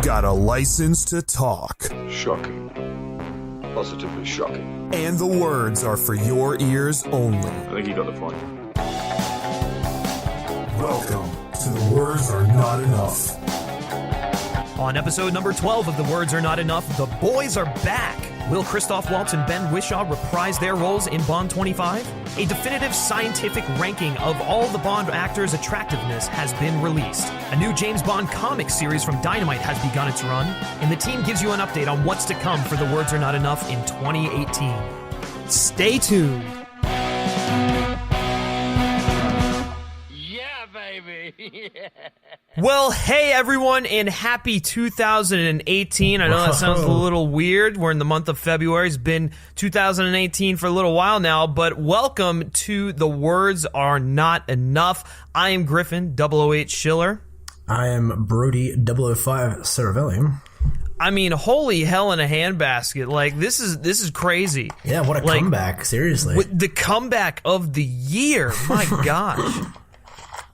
got a license to talk. Shocking. Positively shocking. And the words are for your ears only. I think you got the point. Welcome to The Words Are Not Enough. On episode number 12 of The Words Are Not Enough, the boys are back. Will Christoph Waltz and Ben Whishaw reprise their roles in Bond 25? A definitive scientific ranking of all the Bond actors' attractiveness has been released. A new James Bond comic series from Dynamite has begun its run, and the team gives you an update on what's to come for The Words Are Not Enough in 2018. Stay tuned. Well, hey everyone, and happy 2018. I know that sounds a little weird. We're in the month of February. It's been 2018 for a little while now, but welcome to The Words Are Not Enough. I am Griffin, 008 Schiller. I am Brody, 005 Cervelli. I mean, holy hell in a handbasket. Like, this is crazy. Yeah, what a comeback, seriously. The comeback of the year. My gosh.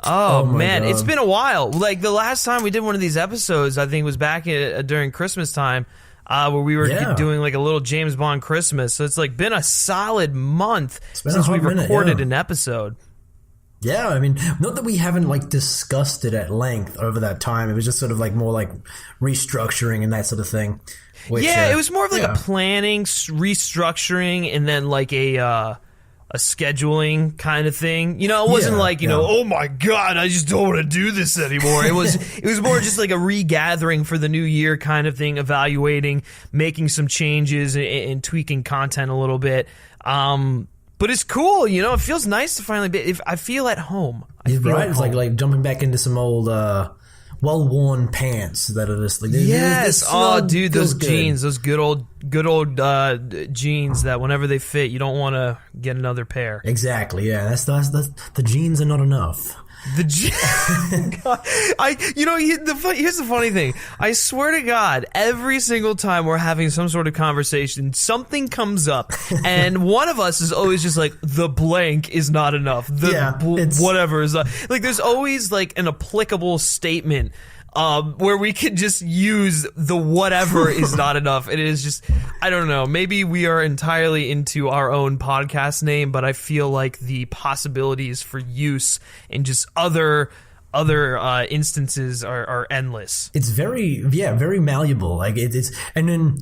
Oh man, God. It's been a while. Like, the last time we did one of these episodes, I think, was back during Christmas time, where we were doing like a little James Bond Christmas. So it's like been a solid month since we recorded an episode. Yeah, I mean, not that we haven't like discussed it at length over that time. It was just sort of like more like restructuring and that sort of thing. Which, it was more of like a planning, restructuring, and then like a scheduling kind of thing. You know, it wasn't oh my God, I just don't want to do this anymore. It was more just like a regathering for the new year kind of thing, evaluating, making some changes and tweaking content a little bit. But it's cool, you know, it feels nice to finally be, I feel at home. It's like jumping back into some old well-worn pants that are just like... Yes, dude, those jeans, those good old jeans that whenever they fit, you don't want to get another pair. Exactly, yeah, that's the jeans are not enough. God, here's the funny thing. I swear to God, every single time we're having some sort of conversation, something comes up, and one of us is always just like, the blank is not enough. Whatever is like. There's always like an applicable statement where we could just use the whatever is not enough. It is just, I don't know, maybe we are entirely into our own podcast name, but I feel like the possibilities for use in just other instances are endless. It's very malleable. Like it's, and then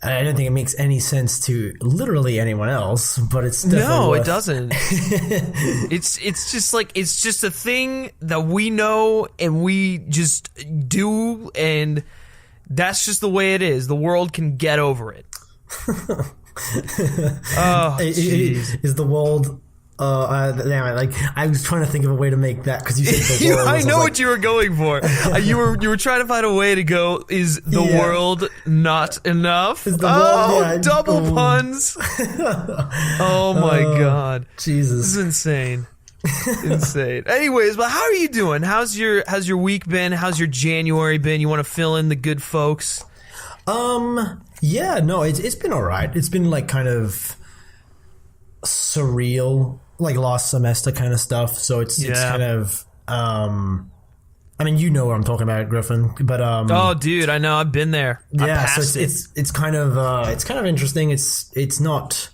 I don't think it makes any sense to literally anyone else, but it's definitely it doesn't. It's just like, it's just a thing that we know and we just do, and that's just the way it is. The world can get over it. Oh, jeez. Is the world... I was trying to think of a way to make that, because you said the world. I know what you were going for. You were trying to find a way to go. Is the world not enough? Double puns! Oh my God, Jesus, this is insane. Insane. Anyways, but how are you doing? How's your week been? How's your January been? You want to fill in the good folks? Yeah, no, it's been all right. It's been like kind of surreal, like last semester kind of stuff. So it's kind of I mean, you know what I'm talking about, Griffin. But oh, dude, I know, I've been there. Yeah, so it's kind of interesting. It's not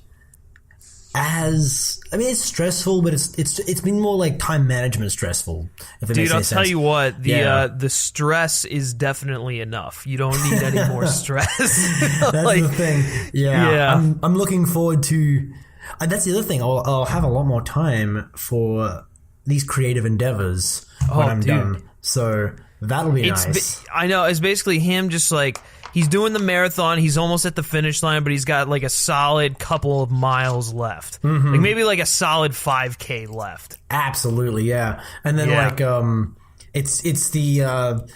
as, I mean, it's stressful, but it's been more like time management stressful. If it Dude, makes I'll any tell sense. you what, the stress is definitely enough. You don't need any more stress. That's the thing. Yeah. I'm looking forward to. That's the other thing. I'll have a lot more time for these creative endeavors when I'm done. So that'll be nice. I know. It's basically him just like, he's doing the marathon. He's almost at the finish line, but he's got like a solid couple of miles left. Mm-hmm. Like maybe like a solid 5K left. Absolutely, yeah. And then it's the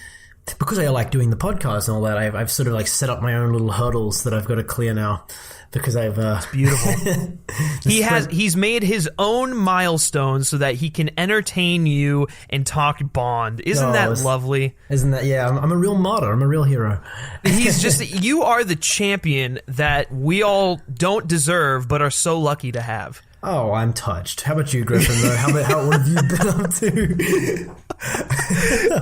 because I like doing the podcast and all that. I've sort of like set up my own little hurdles that I've got to clear now. Because it's beautiful. He's made his own milestones so that he can entertain you and talk Bond. Isn't that lovely? Isn't that? Yeah, I'm a real martyr. I'm a real hero. You are the champion that we all don't deserve, but are so lucky to have. Oh, I'm touched. How about you, Griffin, though? What have you been up to?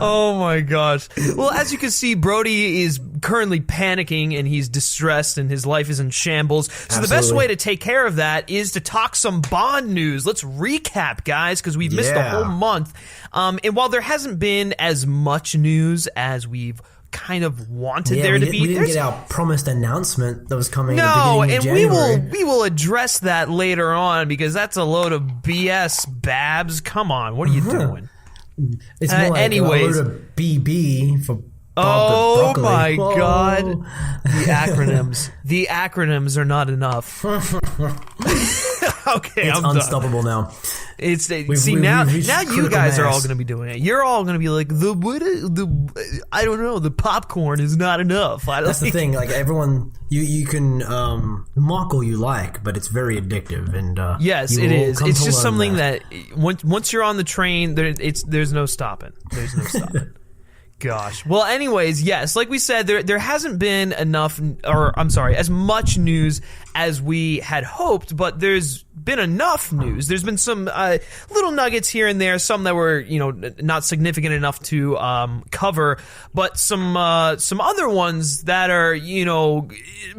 Oh my gosh. Well, as you can see, Brody is currently panicking and he's distressed and his life is in shambles. So Absolutely. The best way to take care of that is to talk some Bond news. Let's recap, guys, because we've missed a whole month. And while there hasn't been as much news as we've kind of wanted there to be. We didn't get our promised announcement that was coming at the No, beginning of and January. we will address that later on because that's a load of BS, Babs. Come on, what are you doing? It's more like anyways. a load of BB for Oh broccoli. my Whoa. God. The acronyms. The acronyms are not enough. Okay, It's I'm unstoppable done. now. Now reached you guys critical are all mass. going to be doing it. You're all going to be like, I don't know, the popcorn is not enough. That's the thing. Like everyone, you can mock all you like, but it's very addictive. And yes, you it will is. come It's to just learn something that. once you're on the train, there's no stopping. There's no stopping. Gosh. Well, anyways, yes, like we said, there hasn't been as much news as we had hoped, but there's been enough news. There's been some little nuggets here and there, some that were, not significant enough to cover, but some other ones that are,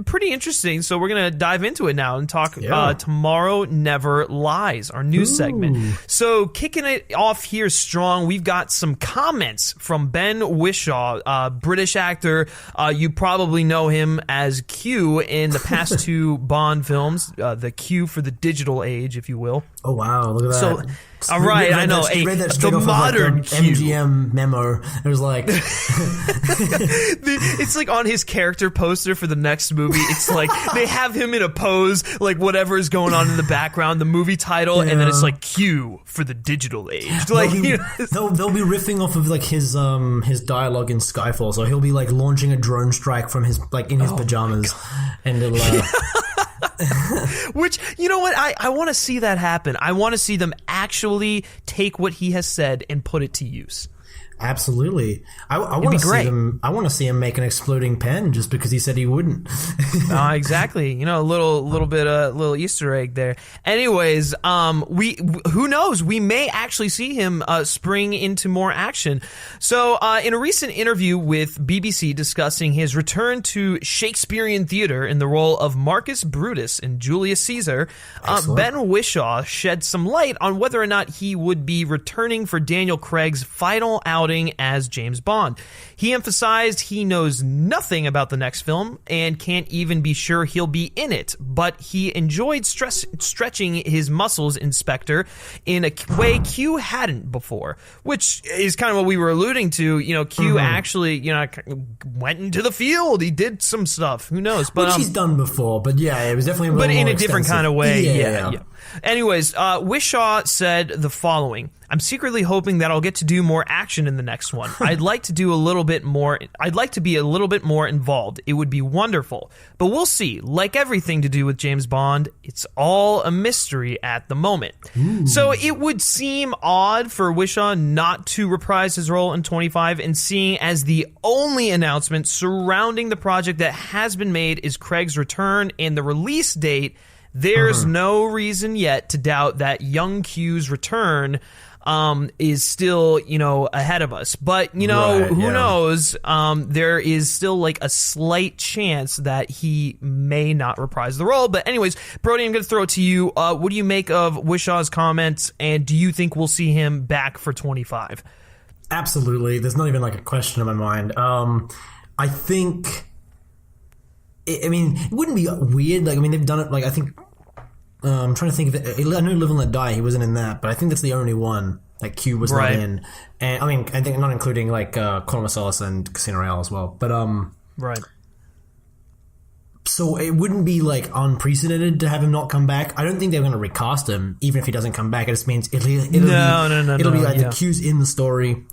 pretty interesting. So we're going to dive into it now and talk Tomorrow Never Lies, our news segment. So kicking it off here strong, we've got some comments from Ben Whishaw, British actor. You probably know him as Q in the past two Bond films, the Q for the digital age, if you will. Oh wow! Look at that. So, all right, I know. Read that straight the off modern of like MGM memo. It was like it's like on his character poster for the next movie. It's like they have him in a pose, like whatever is going on in the background, the movie title, and then it's like Q for the digital age. Like they'll be riffing off of like his dialogue in Skyfall. So he'll be like launching a drone strike from his in his pajamas, and it'll. Which, you know what? I want to see that happen. I want to see them actually take what he has said and put it to use. Absolutely. I want to see him. I want to see him make an exploding pen just because he said he wouldn't. Exactly. A little Easter egg there. Anyways, who knows? We may actually see him spring into more action. So, in a recent interview with BBC discussing his return to Shakespearean theater in the role of Marcus Brutus in Julius Caesar, Ben Whishaw shed some light on whether or not he would be returning for Daniel Craig's final outing as James Bond. He emphasized he knows nothing about the next film and can't even be sure he'll be in it, but he enjoyed stretching his muscles in Spectre in a way Q hadn't before, which is kind of what we were alluding to. Q actually, went into the field. He did some stuff. Who knows? But which he's done before, but yeah, it was definitely a little but in more a different extensive. kind of way. Yeah. Anyways, Whishaw said the following: "I'm secretly hoping that I'll get to do more action in the next one. I'd like to be a little bit more involved. It would be wonderful. But we'll see. Like everything to do with James Bond, it's all a mystery at the moment." So it would seem odd for Whishaw not to reprise his role in 25, and seeing as the only announcement surrounding the project that has been made is Craig's return and the release date, there's no reason yet to doubt that young Q's return is still, ahead of us. But, who knows? There is still like a slight chance that he may not reprise the role. But anyways, Brody, I'm going to throw it to you. What do you make of Wishaw's comments, and do you think we'll see him back for 25? Absolutely. There's not even like a question in my mind. I think... it wouldn't be weird. They've done it. I think I'm trying to think of it. I know Live and Let Die. He wasn't in that, but I think that's the only one that Q was not in. And I think not including Quantum of Solace and Casino Royale as well. But right. So it wouldn't be unprecedented to have him not come back. I don't think they're going to recast him, even if he doesn't come back. It just means it'll be the Q's in the story.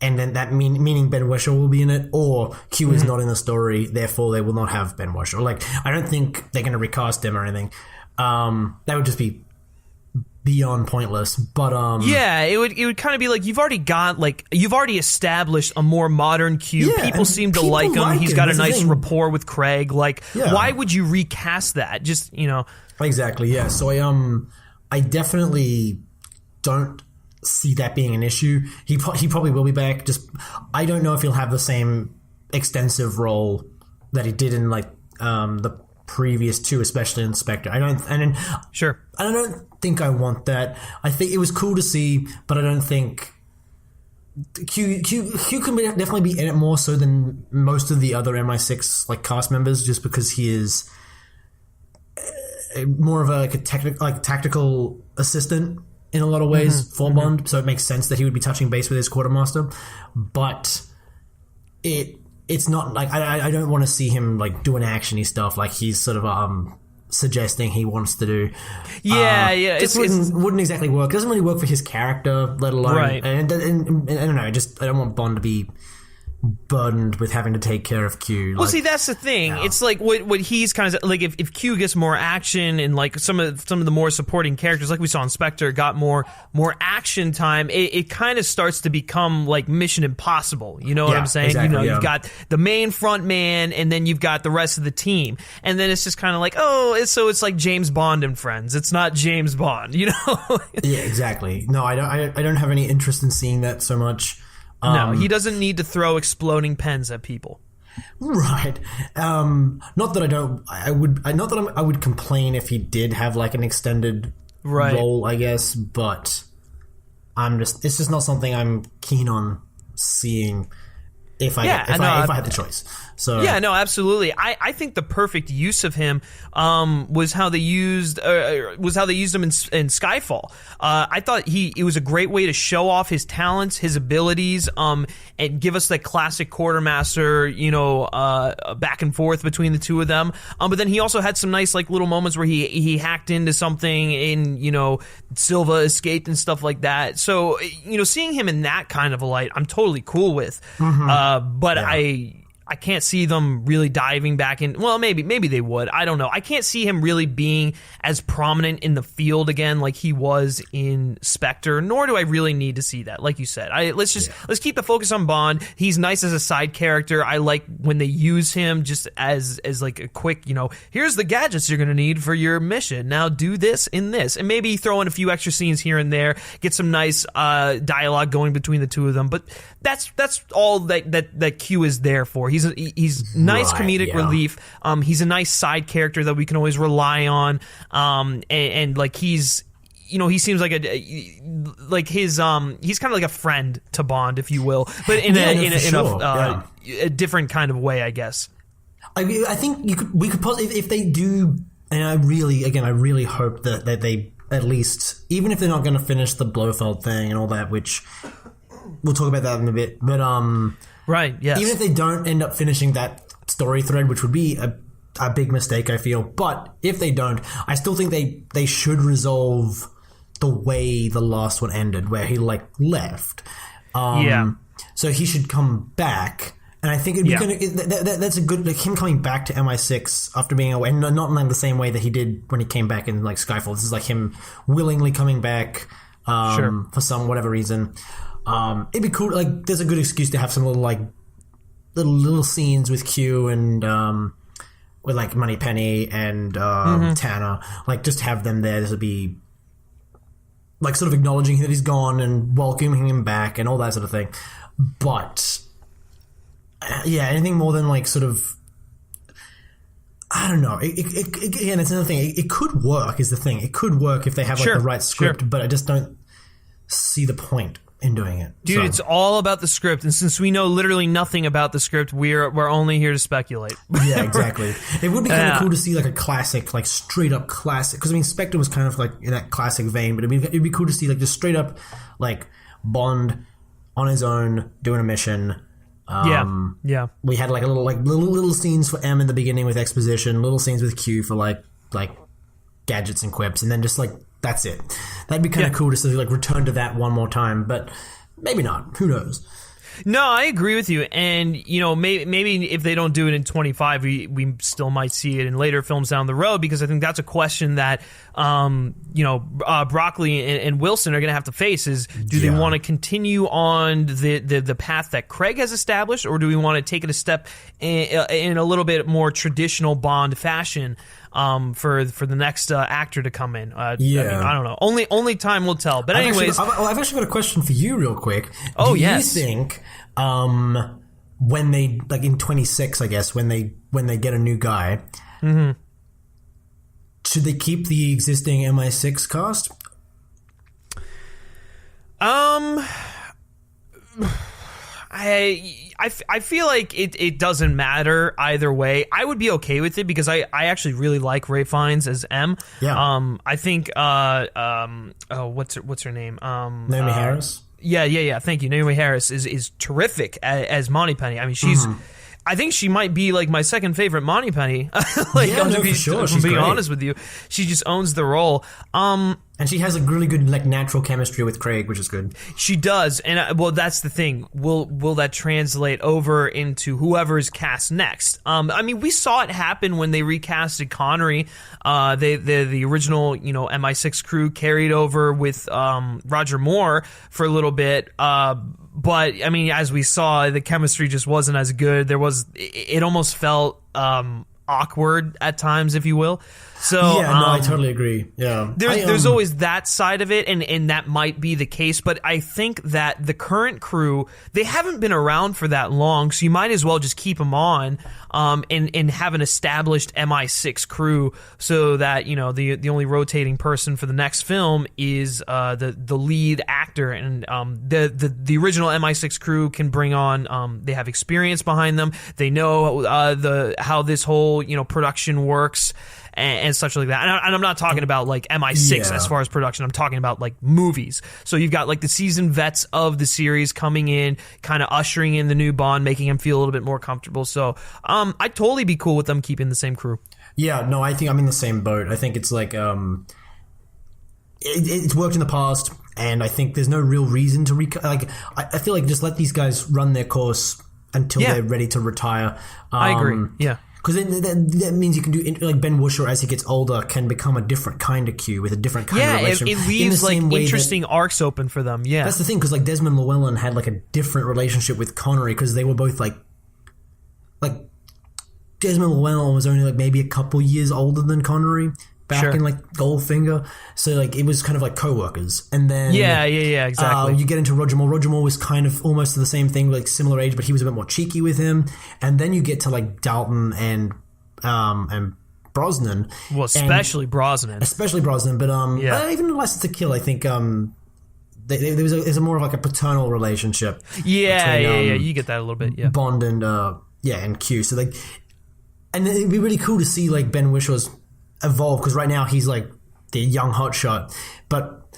And then that meaning Ben Whishaw will be in it, or Q is not in the story, therefore they will not have Ben Whishaw. I don't think they're going to recast him or anything. That would just be beyond pointless. But yeah, it would kind of be like you've already established a more modern Q. Yeah, people seem to like him. He's got a nice rapport with Craig. Like, why would you recast that? Just, Exactly. Yeah. So I definitely don't see that being an issue. He probably will be back. Just I don't know if he'll have the same extensive role that he did in like the previous two, especially in Spectre. Sure. I don't think I want that. I think it was cool to see, but I don't think Q can definitely be in it more so than most of the other MI6 like cast members, just because he is more of a tactical assistant in a lot of ways for Bond, so it makes sense that he would be touching base with his quartermaster. But it's not like I don't want to see him like doing actiony stuff like he's sort of suggesting he wants to do. Yeah, it wouldn't exactly work. It doesn't really work for his character, let alone. Right. And I don't know. I don't want Bond to be burdened with having to take care of Q. Well, see, that's the thing. Yeah. It's like what he's kind of like. If Q gets more action and like some of the more supporting characters, like we saw in Spectre, got more action time, it kind of starts to become like Mission Impossible. You know what I'm saying? Exactly, you've got the main front man, and then you've got the rest of the team, and then it's just kind of like, it's like James Bond and Friends. It's not James Bond, Yeah, exactly. No, I don't have any interest in seeing that so much. No, he doesn't need to throw exploding pens at people. Right. Not that I would complain if he did have like an extended role, I guess, but it's just not something I'm keen on seeing if I had the choice. So yeah, no, absolutely. I think the perfect use of him was how they used him in Skyfall. I thought it was a great way to show off his talents, his abilities, and give us that classic quartermaster, back and forth between the two of them. But then he also had some nice like little moments where he hacked into something and Silva escaped and stuff like that. So seeing him in that kind of a light, I'm totally cool with. But yeah. I can't see them really diving back in. Well, maybe they would. I don't know. I can't see him really being as prominent in the field again like he was in Spectre, nor do I really need to see that. Like you said, let's keep the focus on Bond. He's nice as a side character. I like when they use him just as like a quick, here's the gadgets you're going to need for your mission. Now do this in this. And maybe throw in a few extra scenes here and there, get some nice dialogue going between the two of them. But that's all that Q is there for. He's nice comedic relief. He's a nice side character that we can always rely on. And like he seems like he's kind of like a friend to Bond, if you will, but in a different kind of way, I guess. I think we could possibly, if they do, and I really hope that they at least, even if they're not going to finish the Blofeld thing and all that, which we'll talk about that in a bit, but right, yes. Even if they don't end up finishing that story thread, which would be a big mistake, I feel, but if they don't, I still think they should resolve the way the last one ended, where he like left. So he should come back, and I think it'd be that's a good, like him coming back to MI6 after being away, and not in like the same way that he did when he came back in like Skyfall. This is like him willingly coming back for some whatever reason. It'd be cool. Like, there's a good excuse to have some little scenes with Q and with like Moneypenny and Tanner. Like, just have them there. This would be like sort of acknowledging that he's gone and welcoming him back and all that sort of thing. But anything more than like sort of, I don't know. Again, it's another thing. It could work. Is the thing. It could work if they have like the right script, but I just don't see the point in doing it. Dude, it's all about the script, and since we know literally nothing about the script, we're only here to speculate. Yeah, exactly. It would be kind of cool to see like a classic, like straight up classic, because I mean Spectre was kind of like in that classic vein, but it'd be cool to see like just straight up like Bond on his own doing a mission. We had like little scenes for M in the beginning with exposition, little scenes with Q for like gadgets and quips, and then just like that's it. That'd be kind of cool to sort of like return to that one more time, but maybe not. Who knows? No, I agree with you. And, maybe if they don't do it in 25, we still might see it in later films down the road, because I think that's a question that, Broccoli and Wilson are going to have to face is, do they want to continue on the path that Craig has established, or do we want to take it a step in a little bit more traditional Bond fashion? For the next actor to come in. I don't know. Only time will tell. But anyways, I've actually got a question for you, real quick. Oh, Do you think when they, like in 26, I guess, when they get a new guy, should they keep the existing MI6 cast? I feel like it doesn't matter either way. I would be okay with it because I actually really like Ralph Fiennes as M. Yeah. I think what's her name? Naomi Harris. Yeah. Thank you. Naomi Harris is terrific as Moneypenny. I mean, she's. I think she might be like my second favorite Moneypenny. For being honest with you, she just owns the role. And she has a really good natural chemistry with Craig, which is good. She does, and that's the thing. Will that translate over into whoever is cast next? I mean, we saw it happen when they recasted Connery. The original MI6 crew carried over with Roger Moore for a little bit. But I mean, as we saw, the chemistry just wasn't as good. It almost felt awkward at times, if you will. So I totally agree. Yeah, there's always that side of it, and that might be the case. But I think that the current crew, they haven't been around for that long, so you might as well just keep them on, and have an established MI6 crew, so that the only rotating person for the next film is the lead actor, and the original MI6 crew can bring on. They have experience behind them. They know how this whole production works. And such like that. And I'm not talking about like MI6 as far as production. I'm talking about like movies. So you've got like the seasoned vets of the series coming in, kind of ushering in the new Bond, making him feel a little bit more comfortable. So I'd totally be cool with them keeping the same crew. Yeah, no, I think I'm in the same boat. I think it's like it's worked in the past, and I think there's no real reason to I feel like just let these guys run their course until they're ready to retire. I agree. Yeah. Because that means you can do, like Ben Whishaw as he gets older can become a different kind of Q with a different kind of relationship. It leaves like interesting arcs open for them. Yeah, that's the thing, because like Desmond Llewellyn had like a different relationship with Connery, because they were both like Desmond Llewellyn was only like maybe a couple years older than Connery back in like Goldfinger, so like it was kind of like co-workers. And then exactly. You get into Roger Moore. Roger Moore was kind of almost the same thing, like similar age, but he was a bit more cheeky with him. And then you get to like Dalton and Brosnan. Well, especially Brosnan, but even License to Kill, I think there's a more of like a paternal relationship. Between, you get that a little bit. Yeah, Bond and Q. So like, and it'd be really cool to see like Ben Wishaw's evolve, because right now he's like the young hotshot, but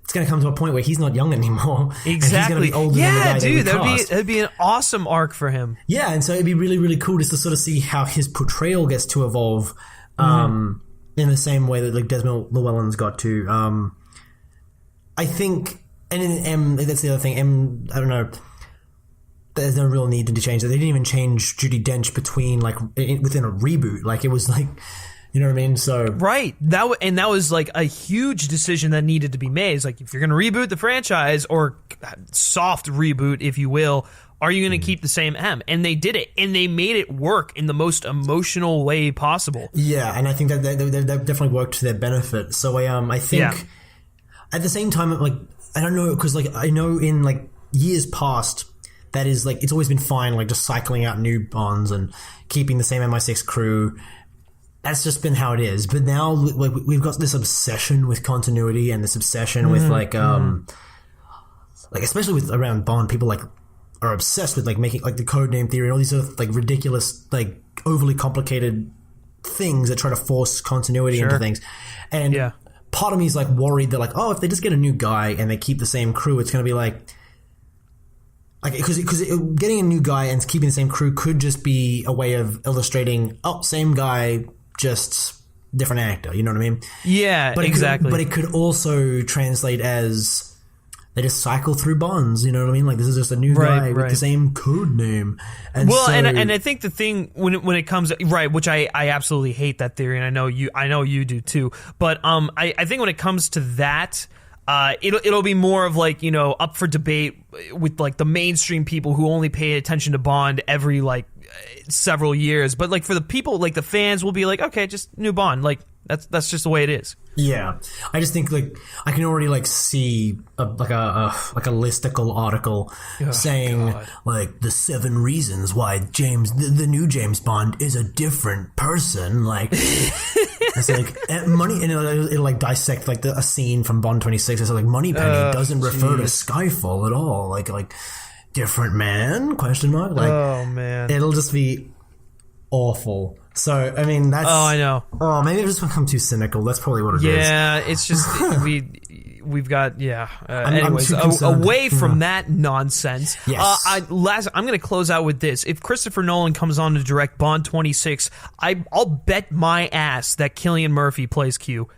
it's going to come to a point where he's not young anymore. Exactly. And he's going to be older than the guy dude, that that'd be an awesome arc for him. Yeah, and so it'd be really, really cool just to sort of see how his portrayal gets to evolve in the same way that like Desmond Llewellyn's got to. I think, and in M, that's the other thing. M, I don't know. There's no real need to change that. They didn't even change Judi Dench within a reboot. Like it was like. You know what I mean? So right, that was like a huge decision that needed to be made. It's like, if you're going to reboot the franchise, or soft reboot, if you will, are you going to keep the same M? And they did it, and they made it work in the most emotional way possible. Yeah, and I think that definitely worked to their benefit. So I think at the same time, like I don't know, because like I know in like years past, that is like it's always been fine, like just cycling out new Bonds and keeping the same MI6 crew. That's just been how it is. But now we've got this obsession with continuity, and this obsession with like especially with around Bond, people like are obsessed with like making like the codename theory and all these other like ridiculous, like overly complicated things that try to force continuity into things. And part of me is like worried that like, oh, if they just get a new guy and they keep the same crew, it's going to be like because getting a new guy and keeping the same crew could just be a way of illustrating, oh, same guy, just different actor, you know what I mean? Yeah, exactly. But it could also translate as they just cycle through bonds. You know what I mean? Like this is just a new guy with the same code name. And and I think the thing when it comes which I absolutely hate that theory, and I know you do too. But I think when it comes to that. It'll be more of like, you know, up for debate with like the mainstream people who only pay attention to Bond every like several years. But like for the people, like the fans will be like, okay, just new Bond. Like that's just the way it is. Yeah, I just think like I can already like see a listicle article saying like the 7 reasons why the new James Bond is a different person. Like it's like money, and it'll like dissect like a scene from Bond 26. It's like Moneypenny doesn't refer to Skyfall at all. Like different man ? Like oh man, it'll just be awful. So, I mean, that's... Oh, I know. Oh, maybe I've just become too cynical. That's probably what it is. Yeah, it's just... We've got... Yeah. Anyways, away from that nonsense. Yes. I'm going to close out with this. If Christopher Nolan comes on to direct Bond 26, I'll bet my ass that Cillian Murphy plays Q.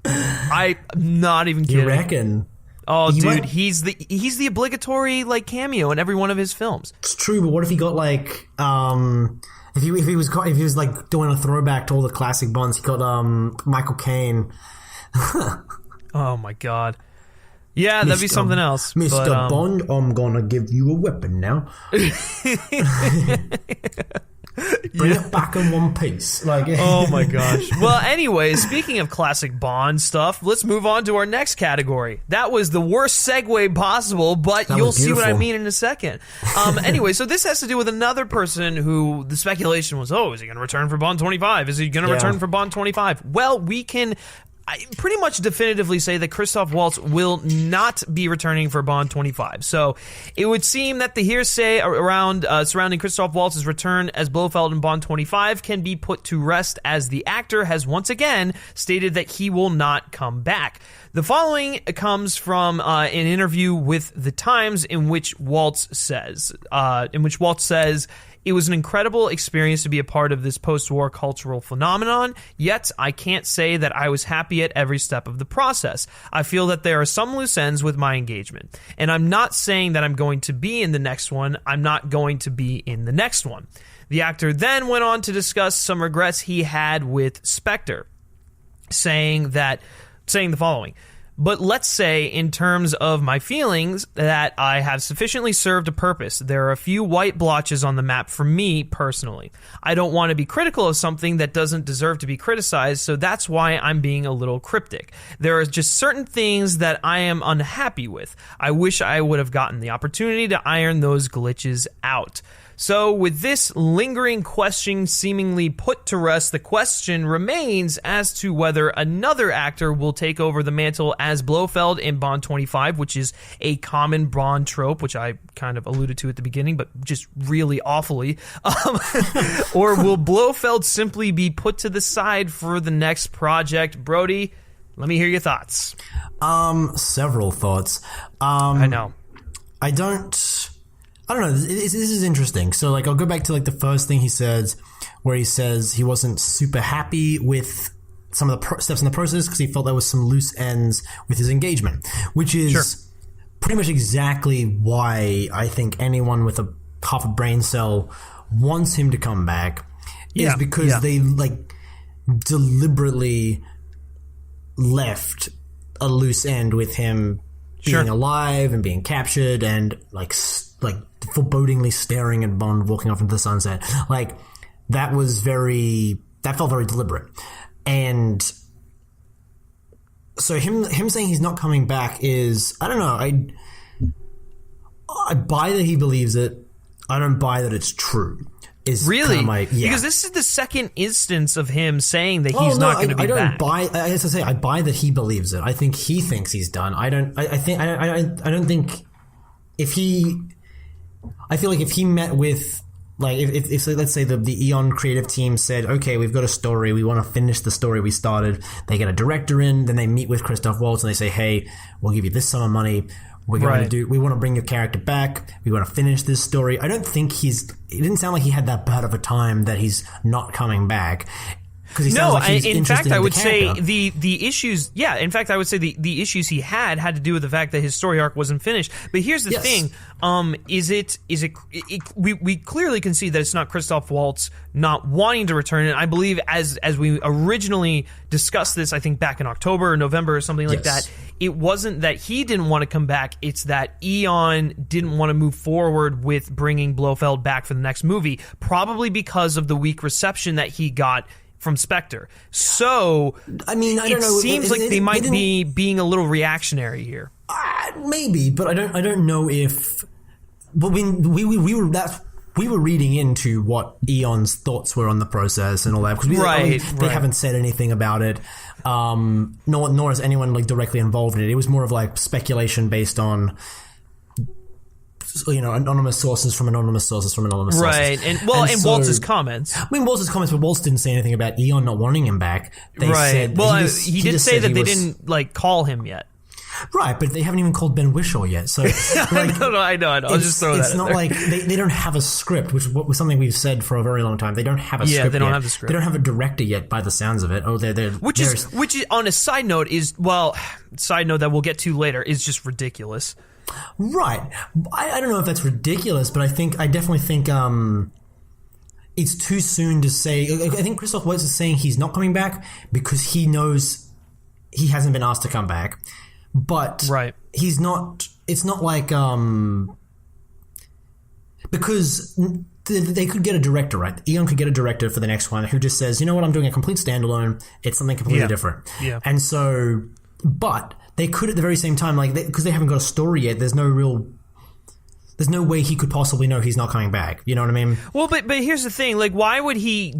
I'm not even kidding. You reckon? Oh, dude, he's the obligatory like cameo in every one of his films. It's true, but what if he got like if he was like doing a throwback to all the classic Bonds? He got Michael Caine. Oh my god. Yeah, that'd be something else. Mr. Bond, I'm gonna give you a weapon now. Bring it back in one piece. Like, oh my gosh. Well, anyway, speaking of classic Bond stuff, let's move on to our next category. That was the worst segue possible, but you'll see what I mean in a second. Anyway, so this has to do with another person who the speculation was, is he going to return for Bond 25? Is he going to return for Bond 25? Well, we can... I pretty much definitively say that Christoph Waltz will not be returning for Bond 25. So it would seem that the hearsay around surrounding Christoph Waltz's return as Blofeld in Bond 25 can be put to rest, as the actor has once again stated that he will not come back. The following comes from an interview with The Times in which Waltz says, "It was an incredible experience to be a part of this post-war cultural phenomenon, yet I can't say that I was happy at every step of the process. I feel that there are some loose ends with my engagement. And I'm not saying that I'm going to be in the next one. I'm not going to be in the next one." The actor then went on to discuss some regrets he had with Spectre, saying the following: "But let's say, in terms of my feelings, that I have sufficiently served a purpose. There are a few white blotches on the map for me personally. I don't want to be critical of something that doesn't deserve to be criticized, so that's why I'm being a little cryptic. There are just certain things that I am unhappy with. I wish I would have gotten the opportunity to iron those glitches out." So with this lingering question seemingly put to rest, the question remains as to whether another actor will take over the mantle as Blofeld in Bond 25, which is a common Bond trope, which I kind of alluded to at the beginning, but just really awfully. Or will Blofeld simply be put to the side for the next project? Brody, let me hear your thoughts. Several thoughts. I know. I don't know. This is interesting. So, like, I'll go back to like the first thing he says, where he says he wasn't super happy with some of the steps in the process because he felt there was some loose ends with his engagement, which is pretty much exactly why I think anyone with a half a brain cell wants him to come back, is because they like deliberately left a loose end with him being alive and being captured and like forebodingly staring at Bond walking off into the sunset. Like that felt very deliberate. And so him saying he's not coming back is, I don't know, I buy that he believes it. I don't buy that it's true. Is really? Yeah. Because this is the second instance of him saying that he's not going to be back. As I say, I buy that he believes it. I think he thinks he's done. I don't think I feel like if he met with, like, if let's say the Eon creative team said, okay, we've got a story, we want to finish the story we started, they get a director in, then they meet with Christoph Waltz and they say, hey, we'll give you this sum of money, we want to bring your character back, we want to finish this story. I don't think it didn't sound like he had that bad of a time that he's not coming back. Because he sounds like he's in fact, interested I in would the say character. the issues. Yeah, in fact, I would say the issues he had to do with the fact that his story arc wasn't finished. But here's the thing: we clearly can see that it's not Christoph Waltz not wanting to return. And I believe as we originally discussed this, I think back in October or November or something like that. It wasn't that he didn't want to come back. It's that Eon didn't want to move forward with bringing Blofeld back for the next movie, probably because of the weak reception that he got from Spectre. So, I mean, I don't know. It seems like they might be being a little reactionary here. Maybe, but I don't know if. But we were reading into what Eon's thoughts were on the process and all that, because they haven't said anything about it. Nor is anyone like directly involved in it. It was more of like speculation based on, you know, anonymous sources from anonymous sources from anonymous sources. Right, and so, Waltz's comments. I mean, Waltz's comments, but Waltz didn't say anything about Eon not wanting him back. They said, he did say that they didn't like call him yet. Right, but they haven't even called Ben Whishaw yet. So, like, I know. I'll just throw that. It's not like they don't have a script, which was something we've said for a very long time. They don't have a script. Yeah, they don't yet. have the script. They don't have a director yet, by the sounds of it. Oh, which is on a side note side note that we'll get to later is just ridiculous. Right. I don't know if that's ridiculous, but I definitely think it's too soon to say. I think Christoph Waltz is saying he's not coming back because he knows he hasn't been asked to come back. But he's not. It's not like because they could get a director, right? Eon could get a director for the next one who just says, you know what, I'm doing a complete standalone. It's something completely different. Yeah. And so, but they could at the very same time, like because they haven't got a story yet. There's no way he could possibly know he's not coming back. You know what I mean? Well, but here's the thing. Like, why would he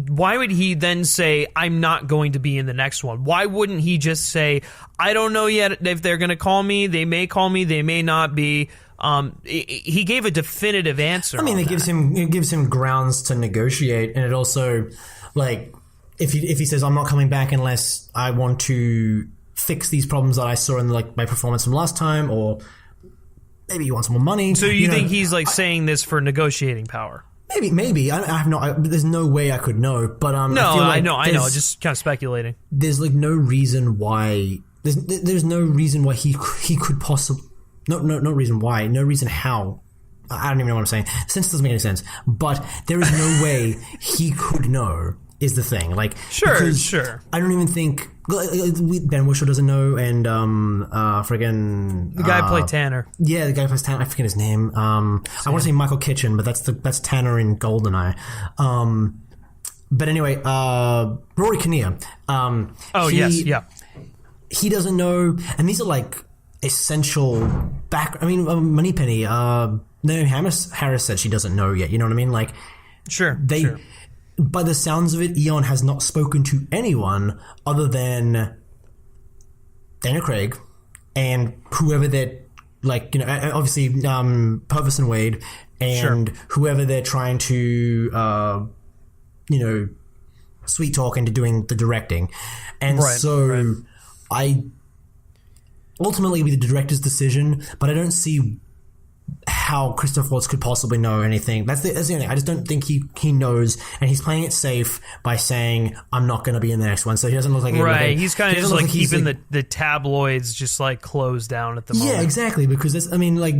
then say, I'm not going to be in the next one? Why wouldn't he just say, I don't know yet if they're going to call me. They may call me. They may not be. He gave a definitive answer. I mean, it gives him grounds to negotiate. And it also, like, if he says, I'm not coming back unless I want to fix these problems that I saw in like my performance from last time, or maybe he wants more money. So you think he's like saying this for negotiating power? Maybe. I have no. There's no way I could know. But I know. Just kind of speculating. There's like no reason why. There's no reason why he could possibly. No reason why. No reason how. I don't even know what I'm saying. Sense doesn't make any sense. But there is no way he could know. Is the thing. Like, sure. I don't even think Ben Whishaw doesn't know, and friggin' the guy played Tanner. Yeah, the guy who plays Tanner. I forget his name. I want to say Michael Kitchen, but that's Tanner in Goldeneye. But anyway, Rory Kinnear. He doesn't know, and these are like essential back. I mean, Moneypenny. Naomi Harris said she doesn't know yet. You know what I mean? Like, sure. By the sounds of it, Eon has not spoken to anyone other than Daniel Craig and whoever they're, like, you know, obviously Purvis and Wade and whoever they're trying to, you know, sweet talk into doing the directing. And ultimately it'll be the director's decision, but I don't see how Christoph Waltz could possibly know anything. That's the thing. I just don't think he knows, and he's playing it safe by saying, I'm not going to be in the next one, so he doesn't look like... Right, he's kind of just like keeping the tabloids just like closed down at the moment. Yeah, exactly, because that's, I mean, like,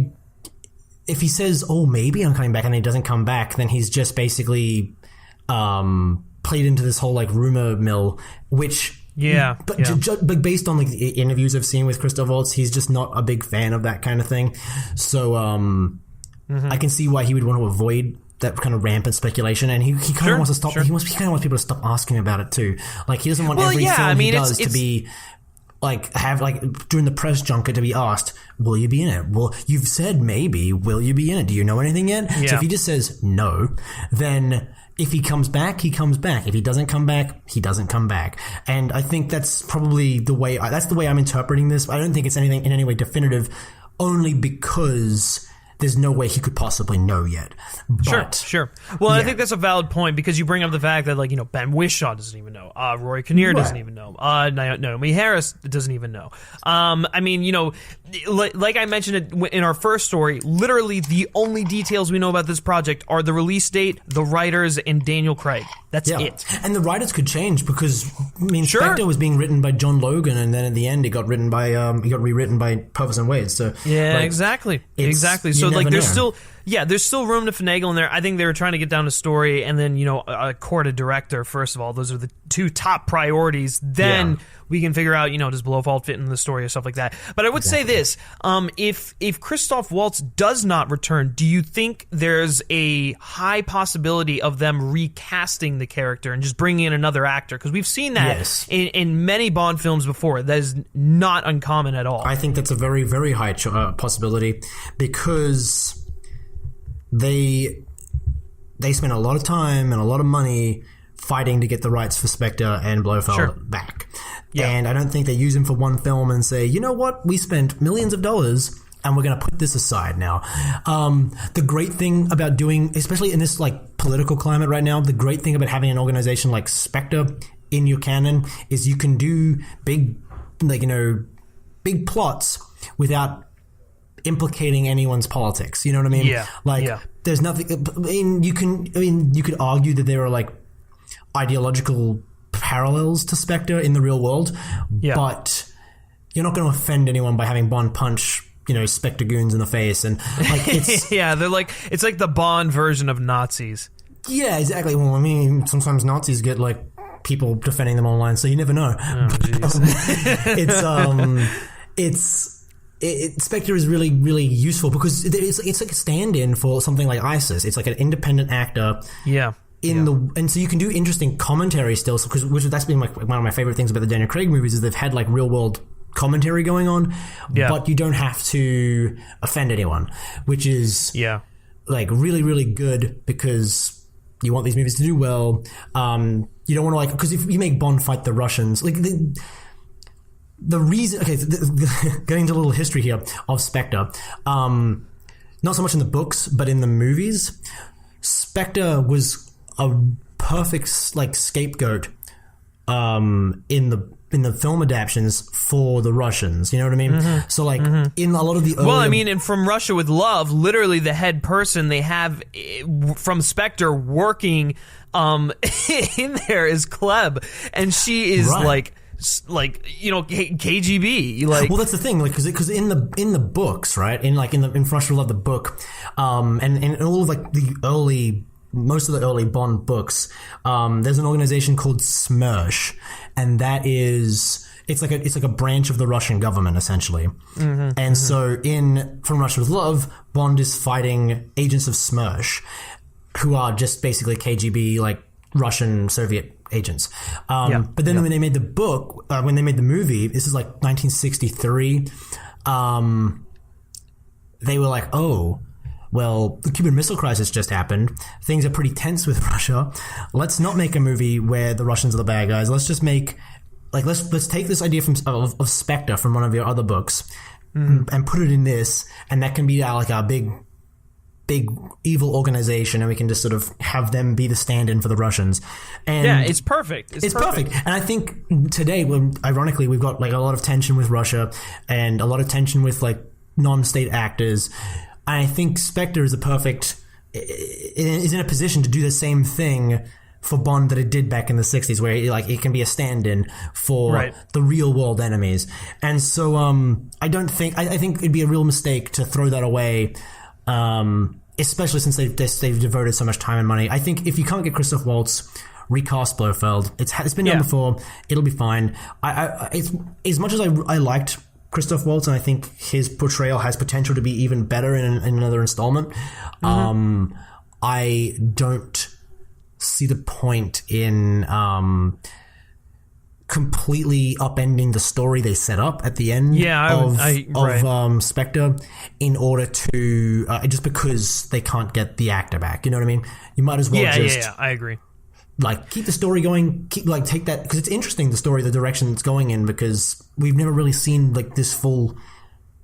if he says, oh, maybe I'm coming back, and he doesn't come back, then he's just basically played into this whole, like, rumor mill, which... But based on like the interviews I've seen with Christoph Waltz, he's just not a big fan of that kind of thing. So I can see why he would want to avoid that kind of rampant speculation, and he kind of wants to stop. He kind of wants people to stop asking about it too. Like, he doesn't want every film he does to be like have like during the press junket to be asked, will you be in it? Well, you've said maybe. Will you be in it? Do you know anything yet? Yeah. So if he just says no, then if he comes back, he comes back. If he doesn't come back, he doesn't come back. And I think that's probably the way I'm interpreting this. I don't think it's anything in any way definitive, only because there's no way he could possibly know yet. But, sure. Well, I think that's a valid point because you bring up the fact that, like, Ben Whishaw doesn't even know. Rory Kinnear doesn't even know. Naomi Harris doesn't even know. I mean, like I mentioned in our first story, literally the only details we know about this project are the release date, the writers, and Daniel Craig. That's it. And the writers could change because, Spectre was being written by John Logan, and then at the end it got rewritten by Purvis and Wade. So exactly. So like there's still room to finagle in there. I think they were trying to get down a story and then, court a director, first of all. Those are the two top priorities. Then we can figure out, does Blofeld fit in the story or stuff like that. But I would say this, if Christoph Waltz does not return, do you think there's a high possibility of them recasting the character and just bringing in another actor? Because we've seen that in many Bond films before. That is not uncommon at all. I think that's a very, very high possibility because they spent a lot of time and a lot of money fighting to get the rights for Spectre and Blofeld back. Yeah. And I don't think they use him for one film and say, you know what, we spent millions of dollars and we're going to put this aside now. The great thing about doing, especially in this like political climate right now, the great thing about having an organization like Spectre in your canon is you can do big plots without implicating anyone's politics. You know what I mean? There's nothing. You could argue that there are like ideological parallels to Spectre in the real world, but you're not going to offend anyone by having Bond punch Spectre goons in the face, and like it's they're like, it's like the Bond version of Nazis. Yeah, exactly. Well, I mean, sometimes Nazis get like people defending them online, so you never know. Spectre is really, really useful because it's like a stand-in for something like ISIS. It's like an independent actor. And so you can do interesting commentary still, which that's been like one of my favorite things about the Daniel Craig movies is they've had like real world commentary going on, but you don't have to offend anyone, which is like really, really good because you want these movies to do well. You don't want to because if you make Bond fight the Russians, like the reason, getting into a little history here of Spectre, not so much in the books, but in the movies, Spectre was a perfect like scapegoat in the film adaptions for the Russians. You know what I mean? So like in a lot of the early... and From Russia with Love, literally the head person they have from Spectre working in there is Kleb, and she is like KGB. Well, that's the thing, like because in the books, right? In Russia with Love, the book, and all of like most of the early Bond books, there's an organization called SMERSH, and that is it's like a branch of the Russian government essentially. So in From Russia with Love, Bond is fighting agents of SMERSH, who are just basically KGB, like Russian Soviet agents. But then when they made the book, when they made the movie, this is like 1963, they were like, oh, well, the Cuban Missile Crisis just happened. Things are pretty tense with Russia. Let's not make a movie where the Russians are the bad guys. Let's just make, like, let's take this idea of Spectre from one of your other books and put it in this, and that can be like our big evil organization, and we can just sort of have them be the stand-in for the Russians. And it's perfect. It's perfect. And I think today, ironically, we've got like a lot of tension with Russia and a lot of tension with like non-state actors. And I think Spectre is is in a position to do the same thing for Bond that it did back in the 60s, where it can be a stand-in for the real world enemies. And so I think it'd be a real mistake to throw that away, especially since they've devoted so much time and money. I think if you can't get Christoph Waltz, recast Blofeld. It's been done before. It'll be fine. It's, as much as I liked Christoph Waltz, and I think his portrayal has potential to be even better in another installment, I don't see the point in completely upending the story they set up at the end of Spectre in order to just because they can't get the actor back. You know what I mean? You might as well I agree. Like, keep the story going, take that, because it's interesting, the story, the direction it's going in, because we've never really seen like this full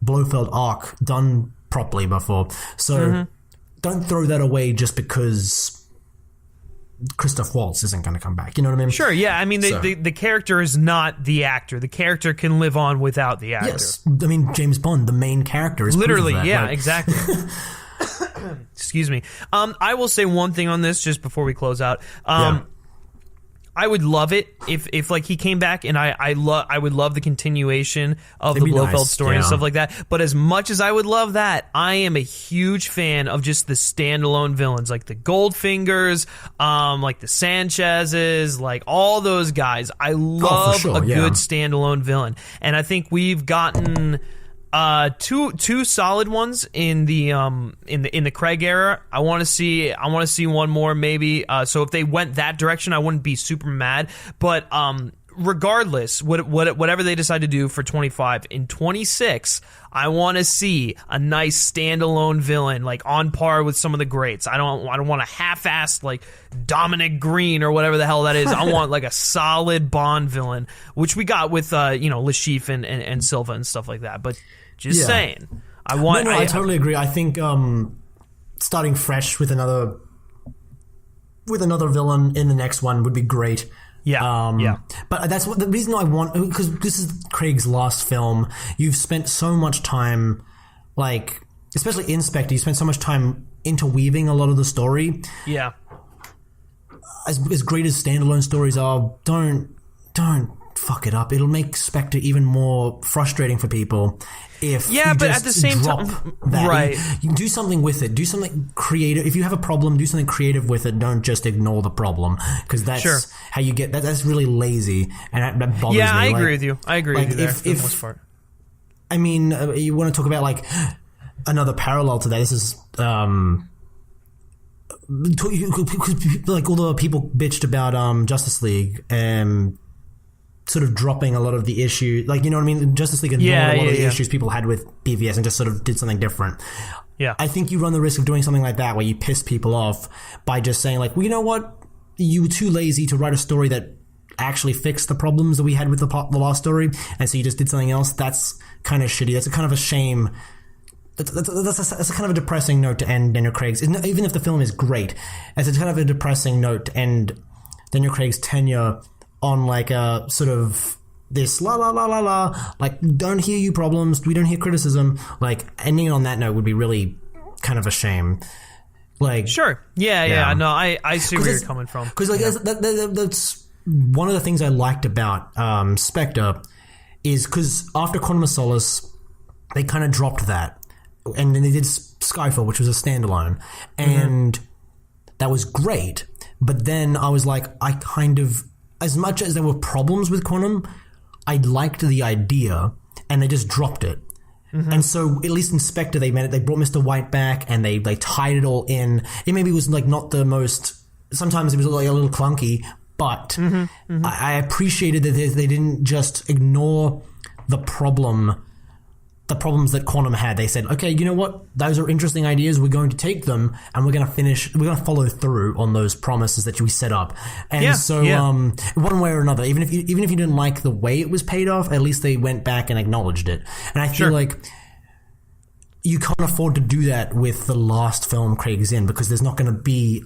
Blofeld arc done properly before. So don't throw that away just because Christoph Waltz isn't going to come back. You know what I mean? Sure, yeah. I mean, the character is not the actor. The character can live on without the actor. Yes. I mean, James Bond, the main character, is literally, proof of that. yeah, like, exactly. Excuse me. I will say one thing on this just before we close out. I would love it if like he came back, and I would love the continuation of the Blofeld story and stuff like that. But as much as I would love that, I am a huge fan of just the standalone villains, like the Goldfingers, like the Sanchez's, like all those guys. I love a good standalone villain, and I think we've gotten two solid ones in the Craig era. I want to see one more maybe. So if they went that direction, I wouldn't be super mad. But regardless, whatever they decide to do for 25, in 26, I want to see a nice standalone villain, like on par with some of the greats. I don't want a half-assed like Dominic Green or whatever the hell that is. I want like a solid Bond villain, which we got with Le Chiffre and Silva and stuff like that. But just saying, I totally agree. I think starting fresh with another villain in the next one would be great. Yeah. But that's the reason I want, because this is Craig's last film. You've spent so much time, like, especially in Spectre, you spent so much time interweaving a lot of the story. Yeah. As great as standalone stories are, don't fuck it up. It'll make Spectre even more frustrating for people if you but just at the same drop time, that. right? You can do something with it. Do something creative. If you have a problem, do something creative with it. Don't just ignore the problem, because that's how you get that. That's really lazy, and that bothers me. Yeah, I agree with you. I agree with you there for the most part. I mean, you want to talk about like another parallel to that. This is like all the people bitched about Justice League and sort of dropping a lot of the issue, like, you know what I mean? Justice League ignored a lot of the issues people had with BVS and just sort of did something different. Yeah. I think you run the risk of doing something like that where you piss people off by just saying like, well, you know what? You were too lazy to write a story that actually fixed the problems that we had with the last story, and so you just did something else. That's kind of shitty. That's a kind of a shame. That's a kind of a depressing note to end Daniel Craig's. Even if the film is great, it's a kind of a depressing note to end Daniel Craig's tenure on like a sort of this la la la la la, like, don't hear you problems, we don't hear criticism. Like, ending on that note would be really kind of a shame. Like, sure, yeah. No, I see where you're coming from. Because like that's one of the things I liked about Spectre is because after Quantum of Solace, they kind of dropped that, and then they did Skyfall, which was a standalone, and that was great. But then I was like, I kind of, as much as there were problems with Quantum, I liked the idea, and they just dropped it. And so, at least in Spectre, they brought Mr. White back, and they tied it all in. It maybe was like not the most. Sometimes it was like a little clunky, but I appreciated that they didn't just ignore the problems that Quantum had. They said, okay, you know what? Those are interesting ideas. We're going to take them, and we're going to follow through on those promises that we set up. And one way or another, even if you didn't like the way it was paid off, at least they went back and acknowledged it. And I feel like you can't afford to do that with the last film Craig's in, because there's not going to be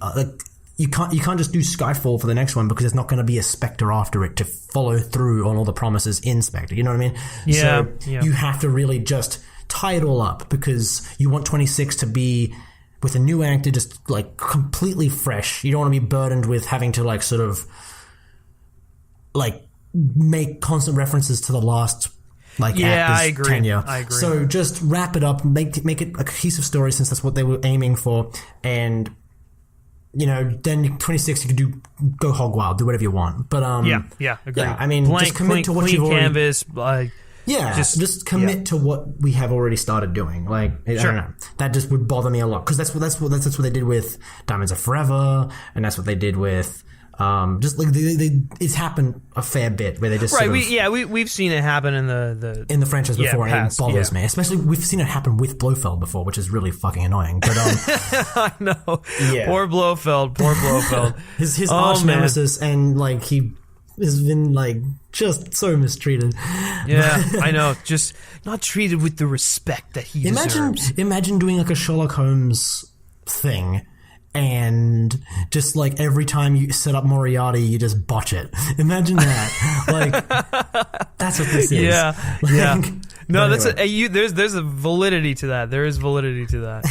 you can't just do Skyfall for the next one, because there's not going to be a Spectre after it to follow through on all the promises in Spectre. You know what I mean? So you have to really just tie it all up, because you want 26 to be with a new actor, just like completely fresh. You don't want to be burdened with having to like sort of like make constant references to the last actor's tenure. I agree. So just wrap it up, make it a cohesive story, since that's what they were aiming for, and then 26 you can go hog wild, do whatever you want. But agree. Yeah, I mean, just commit to what you've already canvas. Just commit to what we have already started doing. Like, I don't know, that just would bother me a lot, because that's what they did with Diamonds Are Forever, and that's what they did with just like it's happened a fair bit where they just we've seen it happen in the franchise before, and it bothers me. Especially we've seen it happen with Blofeld before, which is really fucking annoying. But I know, poor Blofeld. his arch nemesis, and like he has been like just so mistreated. Yeah, I know. Just not treated with the respect that he deserves. Imagine doing like a Sherlock Holmes thing, and just like every time you set up Moriarty, you just botch it. Imagine that. Like, that's what this is. Yeah, like, yeah. No, anyway. There's a validity to that. There is validity to that.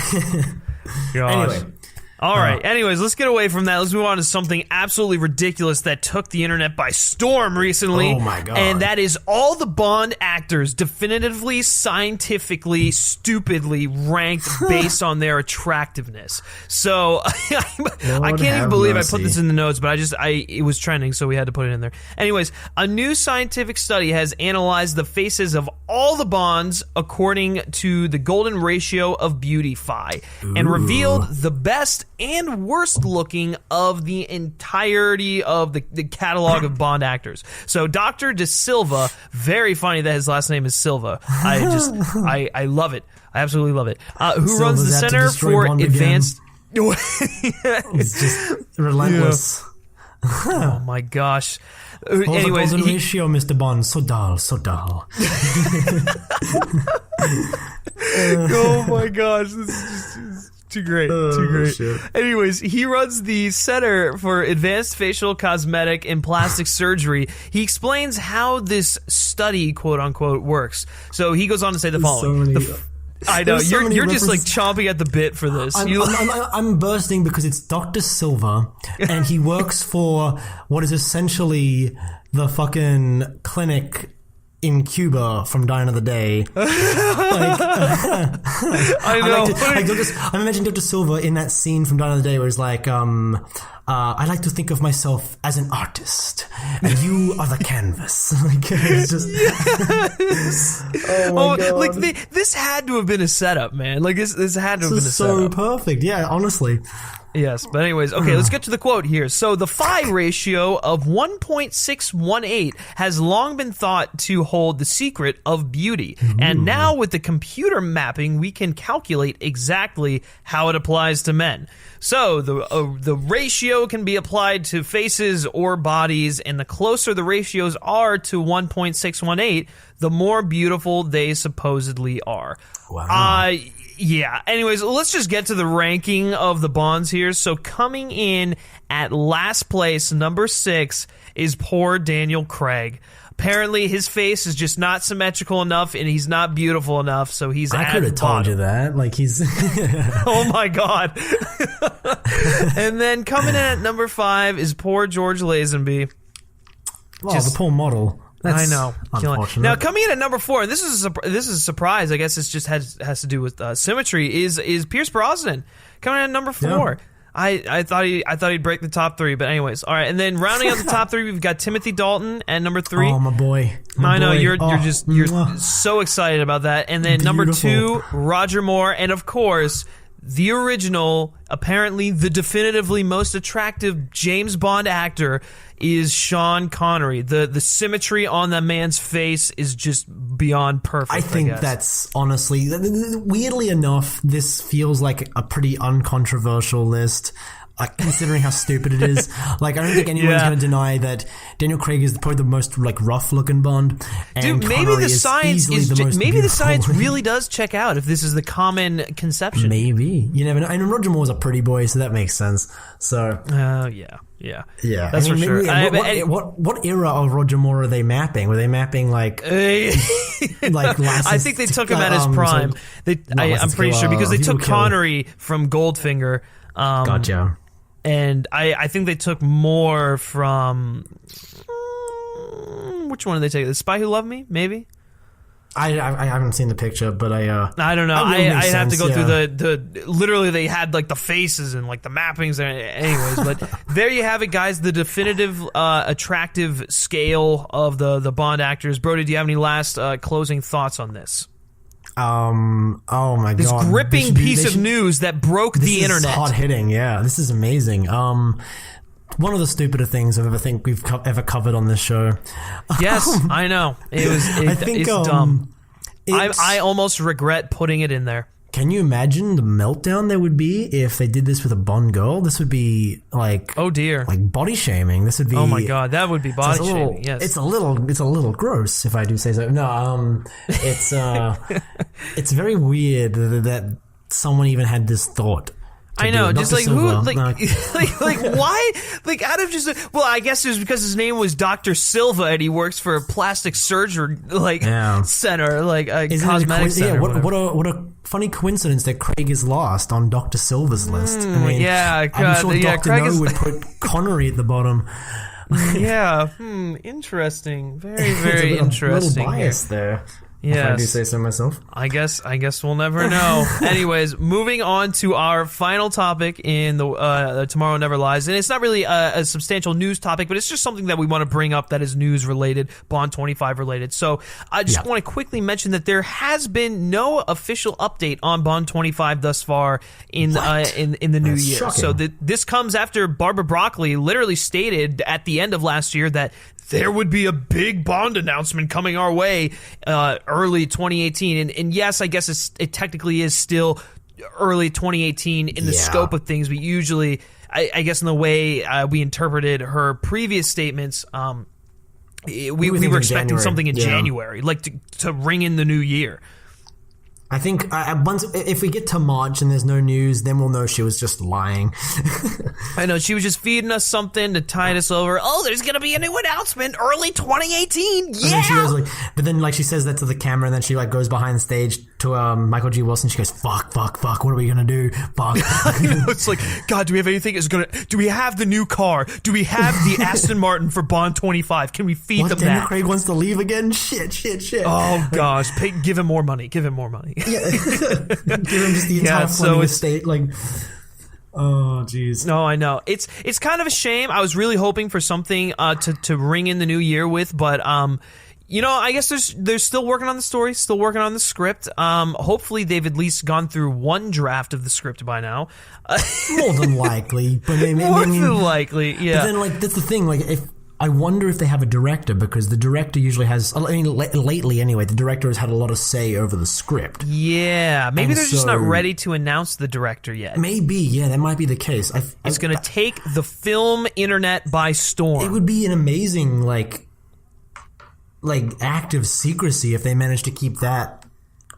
Gosh. Anyway. All right. Anyways, let's get away from that. Let's move on to something absolutely ridiculous that took the internet by storm recently. Oh my God. And that is all the Bond actors definitively, scientifically, stupidly ranked based on their attractiveness. So I can't even believe I put this in the notes, but it was trending, so we had to put it in there. Anyways, a new scientific study has analyzed the faces of all the Bonds according to the golden ratio of beauty-fi and revealed the best and worst looking of the entirety of the catalog of Bond actors. So Dr. De Silva, very funny that his last name is Silva. I love it. I absolutely love it. Who runs the Center for Advanced... It's just relentless. Oh my gosh. Anyways, the golden ratio, Mr. Bond, so dull. Oh my gosh, this is just too great. Shit. Anyways, he runs the Center for Advanced Facial Cosmetic and Plastic Surgery. He explains how this study, quote unquote, works. So he goes on to say the following. I know, you're just like chomping at the bit for this. I'm bursting because it's Dr. Silva, and he works for what is essentially the fucking clinic in Cuba from Die Another Day. I know. I'm imagining Dr. Silva in that scene from Die Another Day where he's like, I like to think of myself as an artist, and you are the canvas. Like, it's just... Yes. Oh my God. Like, this had to have been a setup, man. Like, this had to have been a setup. So perfect. Yeah, honestly. Yes, but anyways, okay, let's get to the quote here. So the phi ratio of 1.618 has long been thought to hold the secret of beauty. And now with the computer mapping, we can calculate exactly how it applies to men. So the ratio can be applied to faces or bodies, and the closer the ratios are to 1.618, the more beautiful they supposedly are. Wow. Yeah. Anyways, let's just get to the ranking of the Bonds here. So coming in at last place, number 6, is poor Daniel Craig. Apparently, his face is just not symmetrical enough, and he's not beautiful enough, so he's at the bottom. I could have told you that. Like, he's... Oh, my God. And then coming in at number 5 is poor George Lazenby. Well, the poor model. That's I know. Unfortunate. Now, coming in at number 4, and this is a surprise. I guess it just has to do with symmetry. Is Pierce Brosnan coming in at number 4? Yeah. I thought he'd break the top 3, but anyways, all right. And then rounding out the top 3, we've got Timothy Dalton at number 3. Oh, my boy! I know you're so excited about that. And then number 2, Roger Moore, and of course, the original, apparently the definitively most attractive James Bond actor is Sean Connery. The symmetry on that man's face is just beyond perfect. I think that's honestly, weirdly enough, this feels like a pretty uncontroversial list. Considering how stupid it is. Like, I don't think anyone's going to deny that Daniel Craig is probably the most, like, rough-looking Bond. And dude, maybe the science the science really does check out if this is the common conception. Maybe. You never know. And Roger Moore's a pretty boy, so that makes sense. So... Yeah. That's for sure. What era of Roger Moore are they mapping? Were they mapping, like... like I think they took him at his prime. I'm pretty sure, because they took Connery from Goldfinger. Gotcha. And I think they took more from... which one did they take? The Spy Who Loved Me, maybe? I haven't seen the picture, but I don't know. I have to go through the literally they had like the faces and like the mappings and anyways, but there you have it, guys, the definitive attractive scale of the Bond actors. Brody, do you have any last closing thoughts on this? Oh my God. This gripping piece of news that broke the internet. This is hot hitting, yeah. This is amazing. One of the stupider things we've ever covered on this show. Yes, I know. It's dumb. I almost regret putting it in there. Can you imagine the meltdown there would be if they did this with a Bond girl? This would be like, oh dear, like body shaming. This would be, oh my god, that would be body shaming. Yes, it's a little gross if I do say so. No, it's very weird that someone even had this thought. I know, just like Silva, who, like why, like out of just, well, I guess it was because his name was Dr. Silva and he works for a plastic surgery center, like a cosmetic center. Yeah, what a funny coincidence that Craig is last on Dr. Silva's list. I mean, I'm sure Dr. No would put Connery at the bottom. Yeah, interesting, very interesting. A little bias there. Yes. If I do say so myself. I guess we'll never know. Anyways, moving on to our final topic in the Tomorrow Never Lies, and it's not really a substantial news topic, but it's just something that we want to bring up that is news related, Bond 25 related. So I just want to quickly mention that there has been no official update on Bond 25 thus far in the new year. Shocking. So this comes after Barbara Broccoli literally stated at the end of last year that there would be a big Bond announcement coming our way early 2018. And yes, I guess it technically is still early 2018 in the scope of things. But usually, I guess in the way we interpreted her previous statements, we were expecting something in January, like to ring in the new year. I think once if we get to March and there's no news, then we'll know she was just lying. I know, she was just feeding us something to tide us over. Oh, there's gonna be a new announcement early 2018. Yeah. And then she was like, but then like she says that to the camera, and then she like goes behind the stage to Michael G. Wilson. She goes, "Fuck, what are we gonna do? Fuck." It's like, God, do we have anything? Do we have the new car? Do we have the Aston Martin for Bond 25? Can we feed them Daniel that? Craig wants to leave again. Shit. Oh gosh, give him more money. Yeah. Give him just the entire funding estate, like. Oh jeez. No, I know. It's kind of a shame. I was really hoping for something to ring in the new year with, but I guess they're still working on the story, still working on the script. Hopefully they've at least gone through one draft of the script by now. More than likely, but more than likely, yeah. But then, like, that's the thing. Like, I wonder if they have a director, because the director usually has, I mean, lately anyway, the director has had a lot of say over the script. Yeah, maybe they're just not ready to announce the director yet. Maybe, yeah, that might be the case. It's going to take the film internet by storm. It would be an amazing, like act of secrecy if they managed to keep that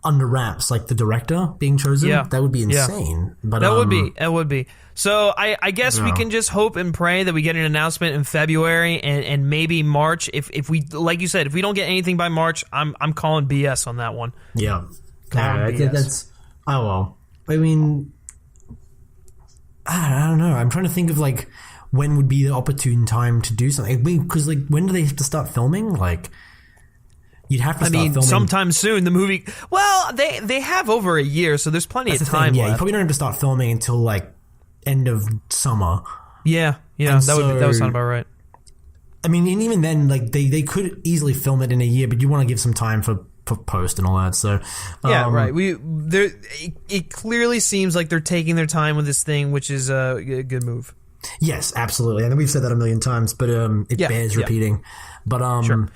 under wraps, like the director being chosen. Yeah. That would be insane. Yeah. But That would be. So I guess we can just hope and pray that we get an announcement in February and maybe March. If we, like you said, if we don't get anything by March, I'm calling BS on that one. Yeah. That's oh well. I mean, I don't know. I'm trying to think of like when would be the opportune time to do something. Because like when do they have to start filming? Like you'd have to start filming sometime soon. The movie. Well, they have over a year, so there's plenty of time. Yeah, left. You probably don't have to start filming until like end of summer. Yeah, that would sound about right. I mean, and even then, like they could easily film it in a year, but you want to give some time for post and all that. So yeah, right. It clearly seems like they're taking their time with this thing, which is a good move. Yes, absolutely. And we've said that a million times, but it bears repeating. But sure.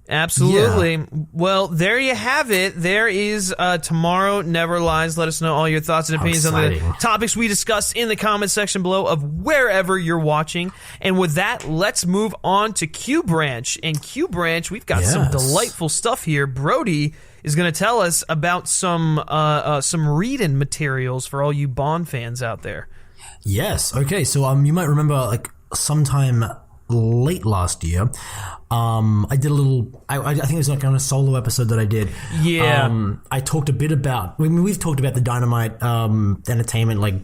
Absolutely. Yeah. Well, there you have it. There is Tomorrow Never Lies. Let us know all your thoughts and opinions on the topics we discussed in the comment section below of wherever you're watching. And with that, let's move on to Q Branch. And Q Branch, we've got some delightful stuff here. Brody is going to tell us about some read-in materials for all you Bond fans out there. Yes. Okay. So you might remember like sometime late last year, I did a little. I think it was like on a solo episode that I did. Yeah. I talked a bit about. I mean, we've talked about the Dynamite Entertainment, like.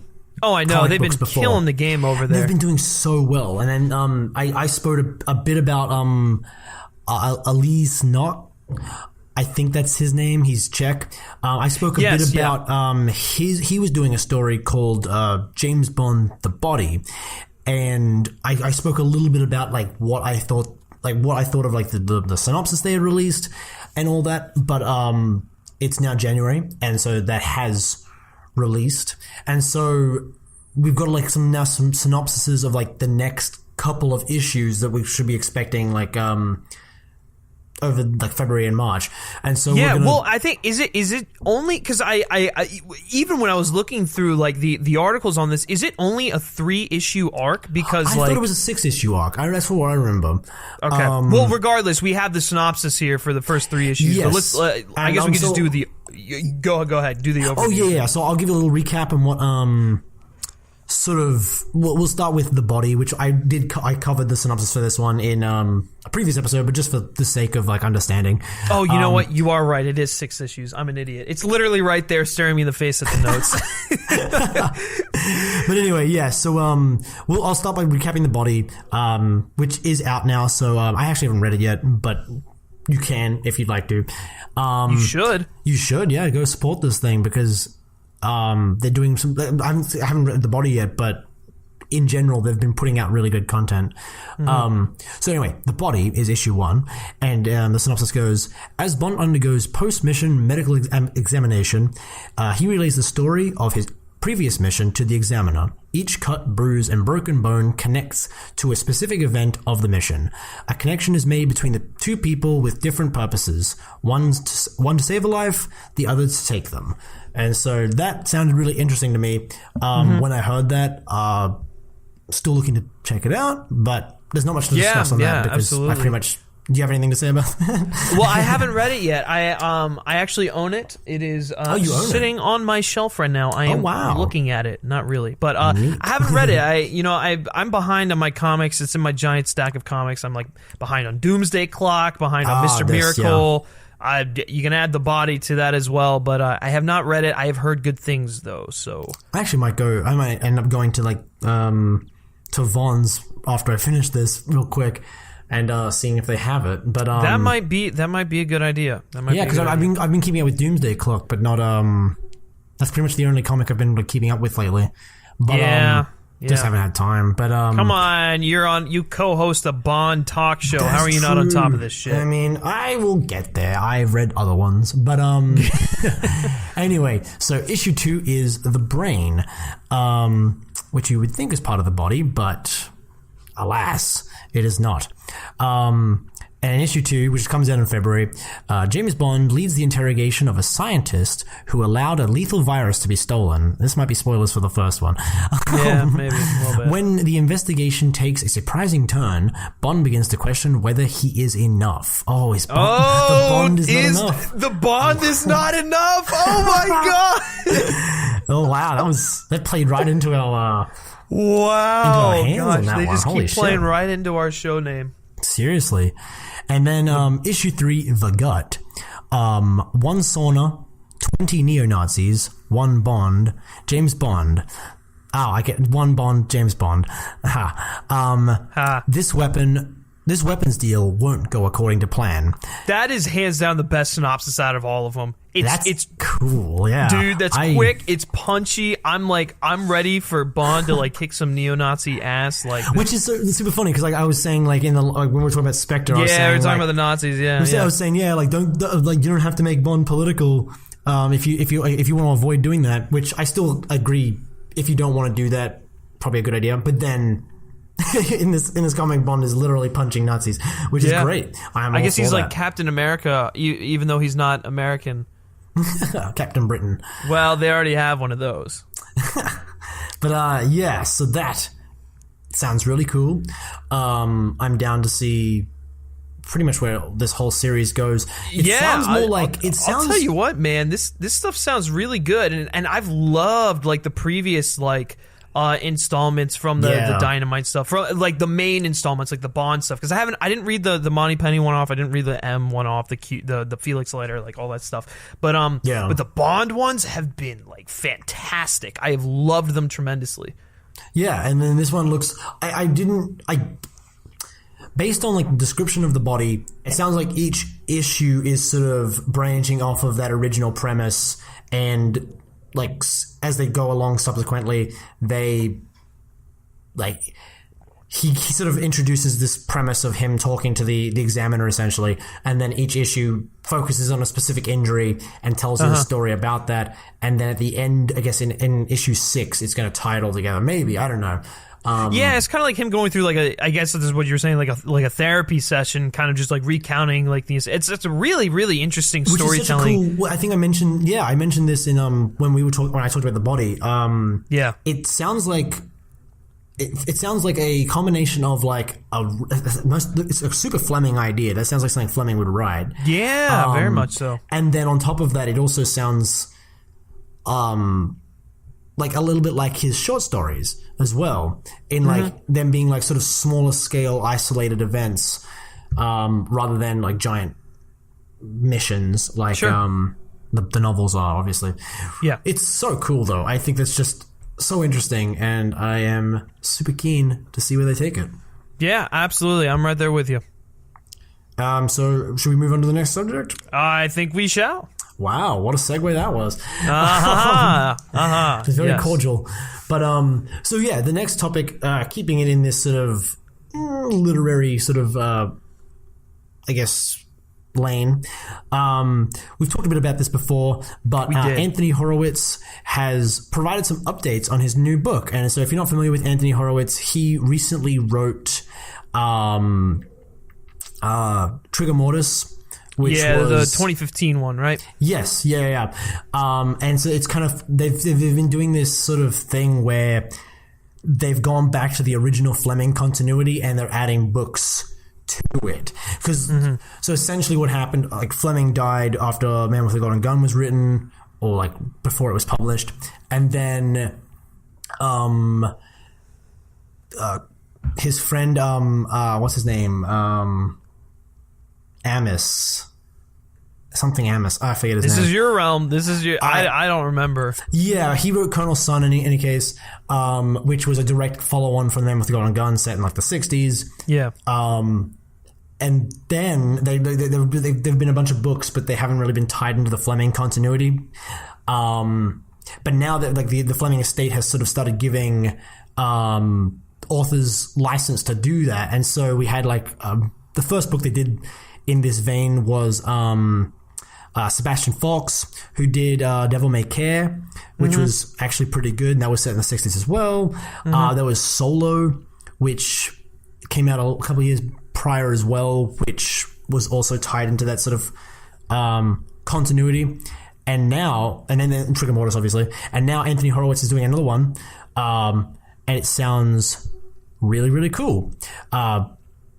Oh, I know. They've been killing the game over there. They've been doing so well. And then I spoke a bit about Elise Knott. I think that's his name. He's Czech. I spoke a bit about he was doing a story called James Bond: The Body. And I spoke a little bit about like what I thought of like the synopsis they had released and all that. But it's now January, and so that has released, and so we've got like some synopsises of like the next couple of issues that we should be expecting like over like February and March, and so I think is it only because I even when I was looking through like the articles on this, is it only a 3-issue arc? Because I thought it was a 6-issue arc. That's what I remember. Okay. Well, regardless, we have the synopsis here for the first 3 issues. Yes. But let's. I guess we could just do the. Go ahead. Do the overview. Oh yeah. So I'll give you a little recap on what sort of we'll start with the body, which I covered the synopsis for this one in a previous episode, but just for the sake of like understanding. Oh, you know what? You are right. It is 6 issues. I'm an idiot. It's literally right there staring me in the face at the notes. But anyway, yeah, so I'll start by recapping the body, which is out now, so I actually haven't read it yet, but you can if you'd like to. You should. You should, yeah, go support this thing because they're doing some. I haven't read the body yet, but in general, they've been putting out really good content. So anyway, the body is issue 1, and the synopsis goes: as Bond undergoes post-mission medical examination, he relays the story of his previous mission to the examiner. Each cut, bruise, and broken bone connects to a specific event of the mission. A connection is made between the two people with different purposes. One to save a life, the other to take them. And so that sounded really interesting to me when I heard that. Still looking to check it out, but there's not much to discuss on that because absolutely. I pretty much. Do you have anything to say about that? Well, I haven't read it yet. I actually own it. It is sitting on my shelf right now. I am looking at it. Not really, but I haven't read it. I'm behind on my comics. It's in my giant stack of comics. I'm like behind on Doomsday Clock, behind on Mr. Miracle. Yeah. You can add the body to that as well, but I have not read it. I have heard good things though, so I actually might go. I might end up going to like to Vaughn's after I finish this real quick. And seeing if they have it, but that might be a good idea. Because I've been keeping up with Doomsday Clock, but not that's pretty much the only comic I've been like, keeping up with lately. But just haven't had time. But come on, you co-host a Bond talk show. How are you not on top of this shit? I mean, I will get there. I've read other ones, but anyway. So issue 2 is the brain, which you would think is part of the body, but alas, it is not. And in issue 2, which comes out in February, James Bond leads the interrogation of a scientist who allowed a lethal virus to be stolen. This might be spoilers for the first one. Yeah, maybe a little bit. When the investigation takes a surprising turn, Bond begins to question whether he is enough. Oh, the Bond is not enough. The Bond is not enough. Oh my god! Oh wow, that played right into our. Wow, gosh, they just Holy keep playing right into our show name. Seriously. And then issue 3, The Gut. 1 sauna, 20 neo-Nazis, 1 Bond, James Bond. Oh, I get 1 Bond, James Bond. This weapons deal won't go according to plan. That is hands down the best synopsis out of all of them. It's cool, yeah. Dude, that's quick, it's punchy. I'm ready for Bond to like kick some neo-Nazi ass, which is super funny because like I was saying like in the when we were talking about Spectre, I was saying, we're talking about the Nazis, I was saying don't you don't have to make Bond political if you want to avoid doing that, which I still agree. If you don't want to do that, probably a good idea. But then in this comic, Bond is literally punching Nazis, which is great. I guess he's like Captain America, even though he's not American. Captain Britain. Well, they already have one of those. But so that sounds really cool. I'm down to see pretty much where this whole series goes. It sounds more like it sounds. I'll tell you what, man. This stuff sounds really good, and I've loved like the previous installments from the Dynamite stuff, from like the main installments, like the Bond stuff. Because I didn't read the Monty Penny one off. I didn't read the M one off. The Felix letter, like all that stuff. But but the Bond ones have been like fantastic. I have loved them tremendously. Yeah, and then this one looks. Based on like the description of the body, it sounds like each issue is sort of branching off of that original premise, and like as they go along subsequently, they like he sort of introduces this premise of him talking to the examiner essentially, and then each issue focuses on a specific injury and tells you the story about that, and then at the end, I guess in issue 6, it's going to tie it all together. Maybe, I don't know. Yeah, it's kind of like him going through I guess this is what you're saying, like a therapy session, kind of just like recounting like these. It's a really really interesting storytelling. Cool, I think I mentioned this in when I talked about the body. It sounds like. It sounds like a combination of like it's a super Fleming idea. That sounds like something Fleming would write. Yeah, very much so. And then on top of that, it also sounds like a little bit like his short stories as well, in like them being like sort of smaller scale, isolated events, rather than like giant missions like the novels are, obviously. Yeah, it's so cool though. I think that's just so interesting, and I am super keen to see where they take it. Yeah, absolutely. I'm right there with you. So should we move on to the next subject? I think we shall. Wow, what a segue that was. It's very cordial. But so yeah, the next topic, keeping it in this sort of literary sort of I guess lane. We've talked a bit about this before, but Anthony Horowitz has provided some updates on his new book. And so if you're not familiar with Anthony Horowitz, he recently wrote Trigger Mortis, which was the 2015 one, right? Yes, yeah. And so it's kind of they've been doing this sort of thing where they've gone back to the original Fleming continuity and they're adding books to it, because so essentially what happened, like Fleming died after Man with the Golden Gun was written, or like before it was published, and then his friend what's his name, Amos, I forget his name. This is your realm. This is your. I don't remember. Yeah, he wrote Colonel's Son in any case, which was a direct follow-on from Man with the Golden Gun, set in like the 60s. Yeah. And then there've been a bunch of books, but they haven't really been tied into the Fleming continuity. But now that like the Fleming estate has sort of started giving authors license to do that, and so we had like the first book they did in this vein was Sebastian Faulks, who did Devil May Care, which was actually pretty good, and that was set in the 60s as well. There was Solo, which came out a couple of years prior as well, which was also tied into that sort of continuity. And then Trigger Mortis, obviously. And now Anthony Horowitz is doing another one, and it sounds really, really cool.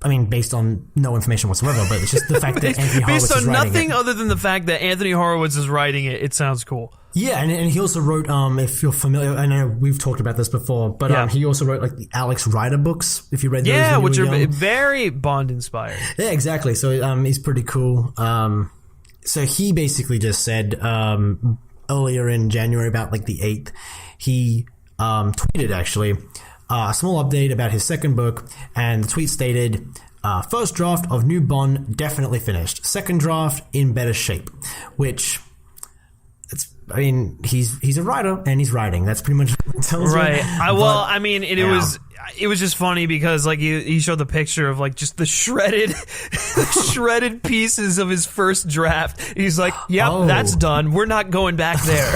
I mean, based on no information whatsoever, but it's just the fact that Anthony Horowitz is writing it. Based on nothing other than the fact that Anthony Horowitz is writing it, it sounds cool. Yeah, and he also wrote, if you're familiar, I know we've talked about this before, but he also wrote like the Alex Rider books, if you read those. Yeah, which are very Bond-inspired. Yeah, exactly. So he's pretty cool. So he basically just said earlier in January, about like the 8th, he tweeted actually a small update about his second book, and the tweet stated, first draft of new Bond definitely finished. Second draft in better shape, which... I mean, he's a writer and he's writing. That's pretty much what it tells right. me. It was just funny because like he showed the picture of like just the shredded pieces of his first draft. He's like, "Yep, that's done. We're not going back there."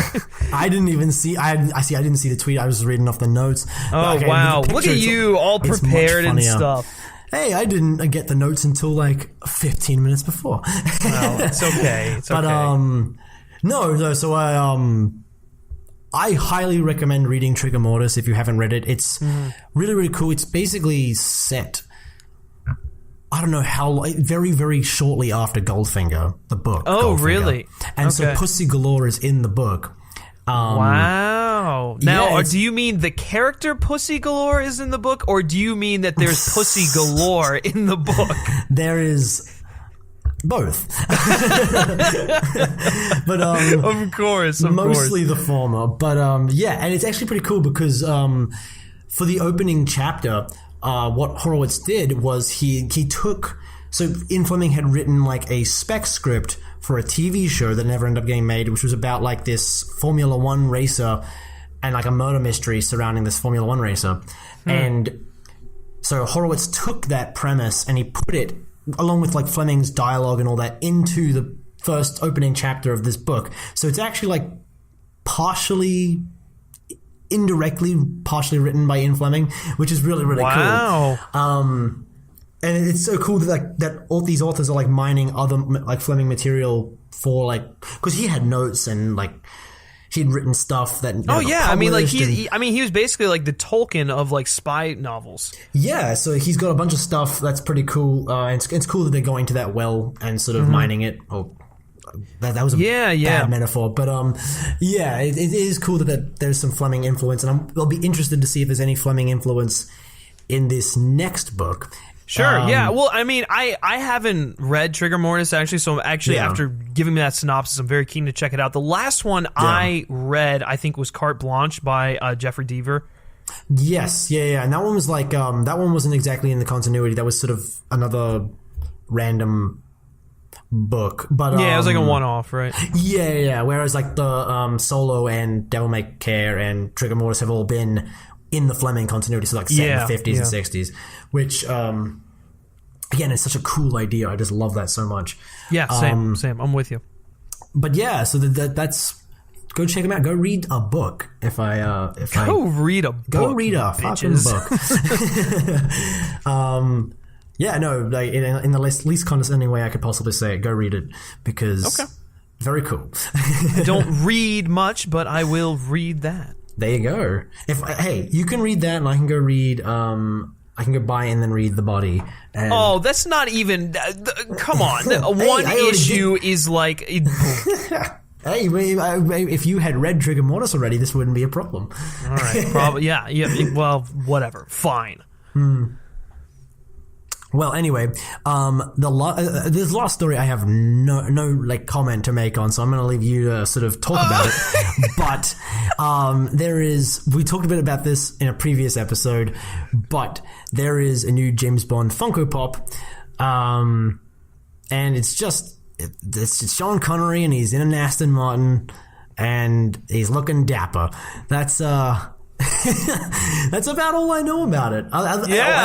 I didn't see the tweet. I was reading off the notes. Oh, okay, wow! Look at you, all prepared and stuff. Hey, I didn't get the notes until like 15 minutes before. Well, it's okay. But No, so I highly recommend reading Trigger Mortis if you haven't read it. It's really, really cool. It's basically set, I don't know how, very, very shortly after Goldfinger, the book. Oh, Goldfinger. Really? And so Pussy Galore is in the book. Wow. Now, do you mean the character Pussy Galore is in the book, or do you mean that there's Pussy Galore in the book? There is... both. But of course, mostly the former. But and it's actually pretty cool because for the opening chapter, what Horowitz did was he took, so Ian Fleming had written like a spec script for a TV show that never ended up getting made, which was about like this Formula One racer and like a murder mystery surrounding this Formula One racer. And so Horowitz took that premise and he put it, along with like Fleming's dialogue and all that, into the first opening chapter of this book. So it's actually like partially indirectly partially written by Ian Fleming, which is really, really cool. And it's so cool that all these authors are like mining other like Fleming material for like, because he had notes and like he'd written stuff that he was basically like the Tolkien of like spy novels. Yeah, so he's got a bunch of stuff that's pretty cool. It's cool that they're going to that well and sort of mining it. That was a bad metaphor, but it is cool that there's some Fleming influence, and I'll be interested to see if there's any Fleming influence in this next book. Sure, yeah. Well, I mean, I haven't read Trigger Mortis, actually, so after giving me that synopsis, I'm very keen to check it out. The last one I read, I think, was Carte Blanche by Jeffrey Deaver. Yes, yeah. And that one was like, that one wasn't exactly in the continuity. That was sort of another random book. But it was like a one-off, right? Yeah. Whereas like the Solo and Devil May Care and Trigger Mortis have all been in the Fleming continuity, so like set in the 50s and 60s, which again is such a cool idea. I just love that so much. Yeah, same. I'm with you. But yeah, so that's go check them out. Go read a book. Go read a fucking book. Yeah, no, like in the least condescending way I could possibly say it. Go read it because very cool. I don't read much, but I will read that. There you go. Hey, you can read that, and I can go read. I can go buy and then read The Body. And that's not even. Come on, one issue is like. Hey, if you had read Trigger Mortis already, this wouldn't be a problem. All right, probably. Yeah. Well, whatever. Fine. Well, anyway, there's a lot of story I have no like comment to make on, so I'm going to leave you to sort of talk about it. But we talked a bit about this in a previous episode, but there is a new James Bond Funko Pop, and it's Sean Connery, and he's in an Aston Martin, and he's looking dapper. That's that's about all I know about it. I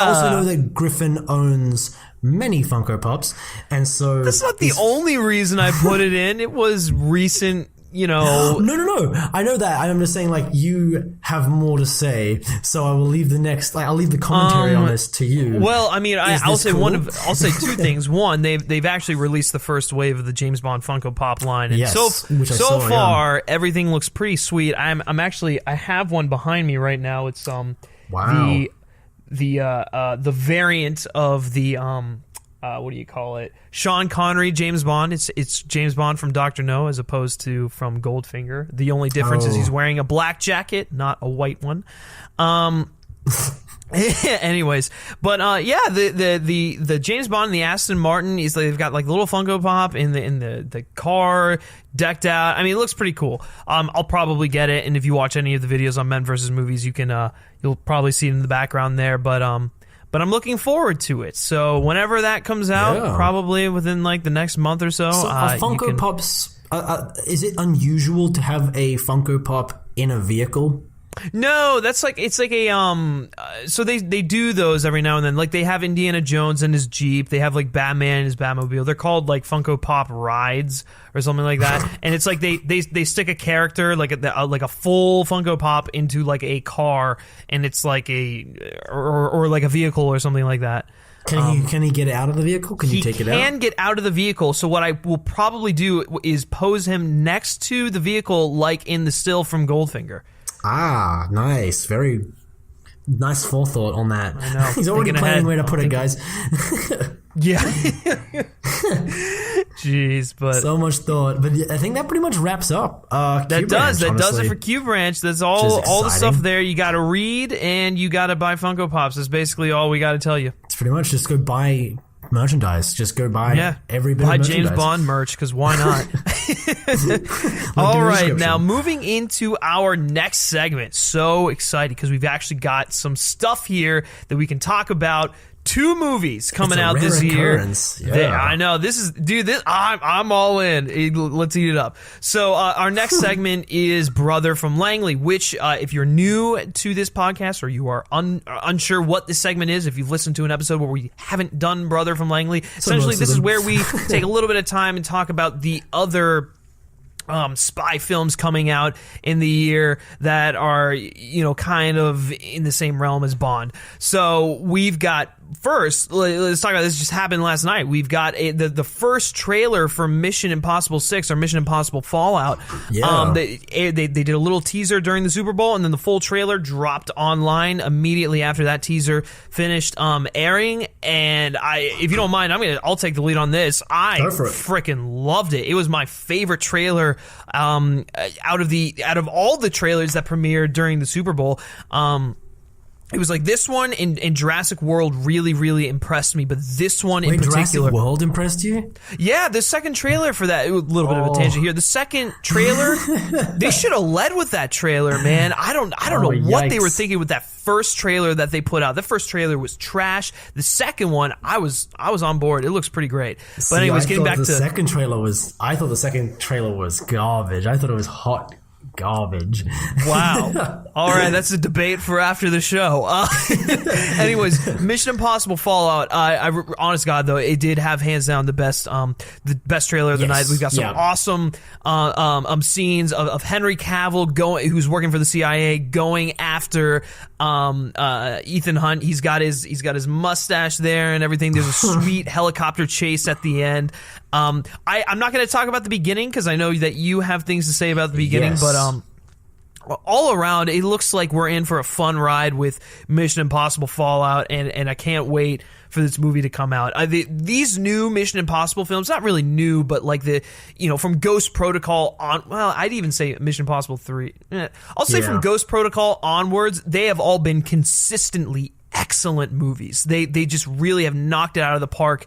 also know that Griffin owns many Funko Pops, and so that's not the only reason I put it in. It was recent, No. I know that. I'm just saying, like, you have more to say, so I will leave I'll leave the commentary on this to you. Well, I mean, I'll say two things. One, they've actually released the first wave of the James Bond Funko Pop line, and so far everything looks pretty sweet. I have one behind me right now. It's the variant of the what do you call it? Sean Connery James Bond. It's James Bond from Dr. No as opposed to from Goldfinger. The only difference is he's wearing a black jacket, not a white one. Anyways, but the James Bond and the Aston Martin is they've got like little Funko Pop in the car decked out. I mean, it looks pretty cool. I'll probably get it, and if you watch any of the videos on Men vs. Movies, you can you'll probably see it in the background there. But I'm looking forward to it. So whenever that comes out, probably within like the next month or so. Are Funko Pops? Is it unusual to have a Funko Pop in a vehicle? No, it's like a so they do those every now and then. Like they have Indiana Jones and his Jeep. They have like Batman and his Batmobile. They're called like Funko Pop Rides or something like that. And it's like they stick a character like a full Funko Pop into like a car, and it's like or like a vehicle or something like that. Can he get out of the vehicle? Can you take it out? He can get out of the vehicle. So what I will probably do is pose him next to the vehicle, like in the still from Goldfinger. Ah, nice. Very nice forethought on that. I know. He's already planning where to put it, guys. Yeah. Jeez, but so much thought. But I think that pretty much wraps up that does it for Q Branch. That's all the stuff there. You got to read and you got to buy Funko Pops. That's basically all we got to tell you. It's pretty much just go buy merchandise. Just go buy every bit of merchandise. Buy James Bond merch, because why not? All right, now moving into our next segment. So excited because we've actually got some stuff here that we can talk about. 2 movies coming out this year. Yeah. I know. I'm all in. Let's eat it up. So our next segment is Brother from Langley, which if you're new to this podcast or you are unsure what this segment is, if you've listened to an episode where we haven't done Brother from Langley, essentially this is where we take a little bit of time and talk about the other spy films coming out in the year that are, kind of in the same realm as Bond. So we've got, first, let's talk about this. Just happened last night. We've got the first trailer for Mission Impossible 6 or Mission Impossible Fallout. Yeah. They did a little teaser during the Super Bowl, and then the full trailer dropped online immediately after that teaser finished airing. And if you don't mind, I'll take the lead on this. I freaking loved it. It was my favorite trailer out of all the trailers that premiered during the Super Bowl. It was like this one in Jurassic World really, really impressed me, but this one in particular... Jurassic World impressed you? Yeah, the second trailer for that, a little bit of a tangent here. The second trailer, they should have led with that trailer, man. I don't know what they were thinking with that first trailer that they put out. The first trailer was trash. The second one, I was on board. It looks pretty great. But anyways, getting back to... I thought the second trailer was garbage. I thought it was hot garbage. Wow. All right, that's a debate for after the show. Anyways, Mission Impossible Fallout. Honest God, though, it did have hands down the best trailer of the night. We've got some awesome scenes of Henry Cavill who's working for the CIA, going after Ethan Hunt. He's got his mustache there and everything. There's a sweet helicopter chase at the end. I'm not going to talk about the beginning because I know that you have things to say about the beginning, but all around, it looks like we're in for a fun ride with Mission Impossible Fallout, and I can't wait for this movie to come out. These new Mission Impossible films, not really new, but like from Ghost Protocol on, well, I'd even say Mission Impossible 3. I'll say from Ghost Protocol onwards, they have all been consistently excellent movies. They just really have knocked it out of the park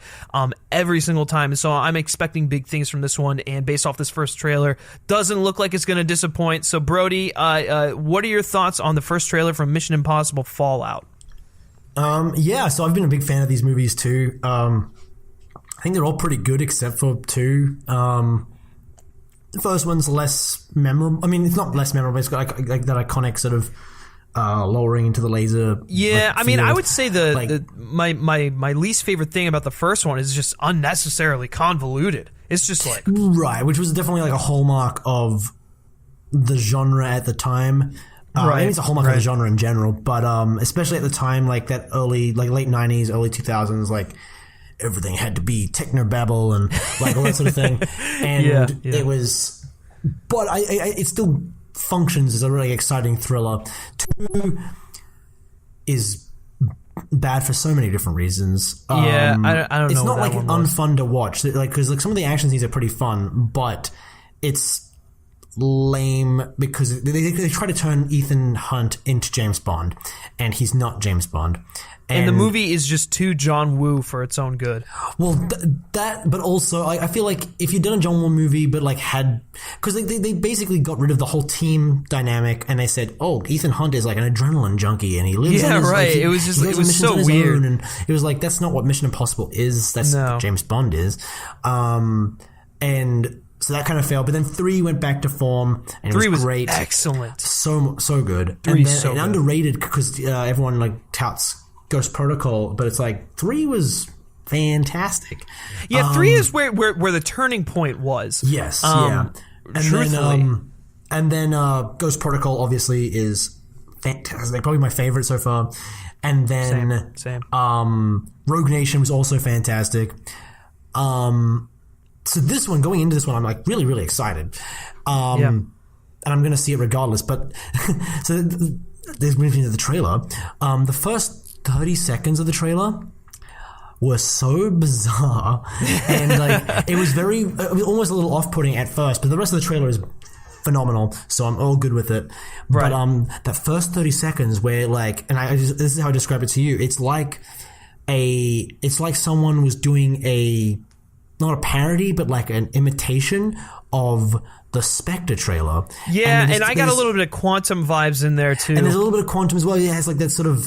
every single time. And so I'm expecting big things from this one, and based off this first trailer, doesn't look like it's going to disappoint. So Brody, what are your thoughts on the first trailer from Mission Impossible Fallout? So I've been a big fan of these movies too. I think they're all pretty good except for 2. The first one's less memorable. I mean, it's not less memorable. It's got like that iconic sort of lowering into the laser. Yeah, I mean, I would say my least favorite thing about the first one is just unnecessarily convoluted. It's just like... Right, which was definitely like a hallmark of the genre at the time. I mean, it's a hallmark of the genre in general, but especially at the time, like that early, like late 90s, early 2000s, like everything had to be technobabble and like all that sort of thing. And it was... But it still functions as a really exciting thriller. 2 is bad for so many different reasons. I don't know. It's not like unfun to watch, like because like some of the action scenes are pretty fun, but it's lame because they try to turn Ethan Hunt into James Bond, and he's not James Bond. And the movie is just too John Woo for its own good. Well, but also I feel like if you'd done a John Woo movie, but like because they basically got rid of the whole team dynamic, and they said, oh, Ethan Hunt is like an adrenaline junkie, and he lives. Yeah, right. It was so weird, and it was like that's not what Mission Impossible is. That's what James Bond is, and. So that kind of failed, but then 3 went back to form, and 3 was great, excellent, so good. 3 is so good. Underrated because everyone like touts Ghost Protocol, but it's like 3 was fantastic. Yeah, 3 is where the turning point was. Yes, and truthfully. Then Ghost Protocol obviously is fantastic, probably my favorite so far. And then Same. Rogue Nation was also fantastic. So this one, going into this one, I'm like really, really excited. And I'm going to see it regardless. But so there's moving to the trailer. The first 30 seconds of the trailer were so bizarre. And like it was almost a little off-putting at first, but the rest of the trailer is phenomenal. So I'm all good with it. Right. But that first 30 seconds where like, and this is how I describe it to you. It's like someone was doing not a parody, but like an imitation of the Spectre trailer. Yeah, and I got a little bit of Quantum vibes in there too. And there's a little bit of Quantum as well. Yeah, it's like that sort of...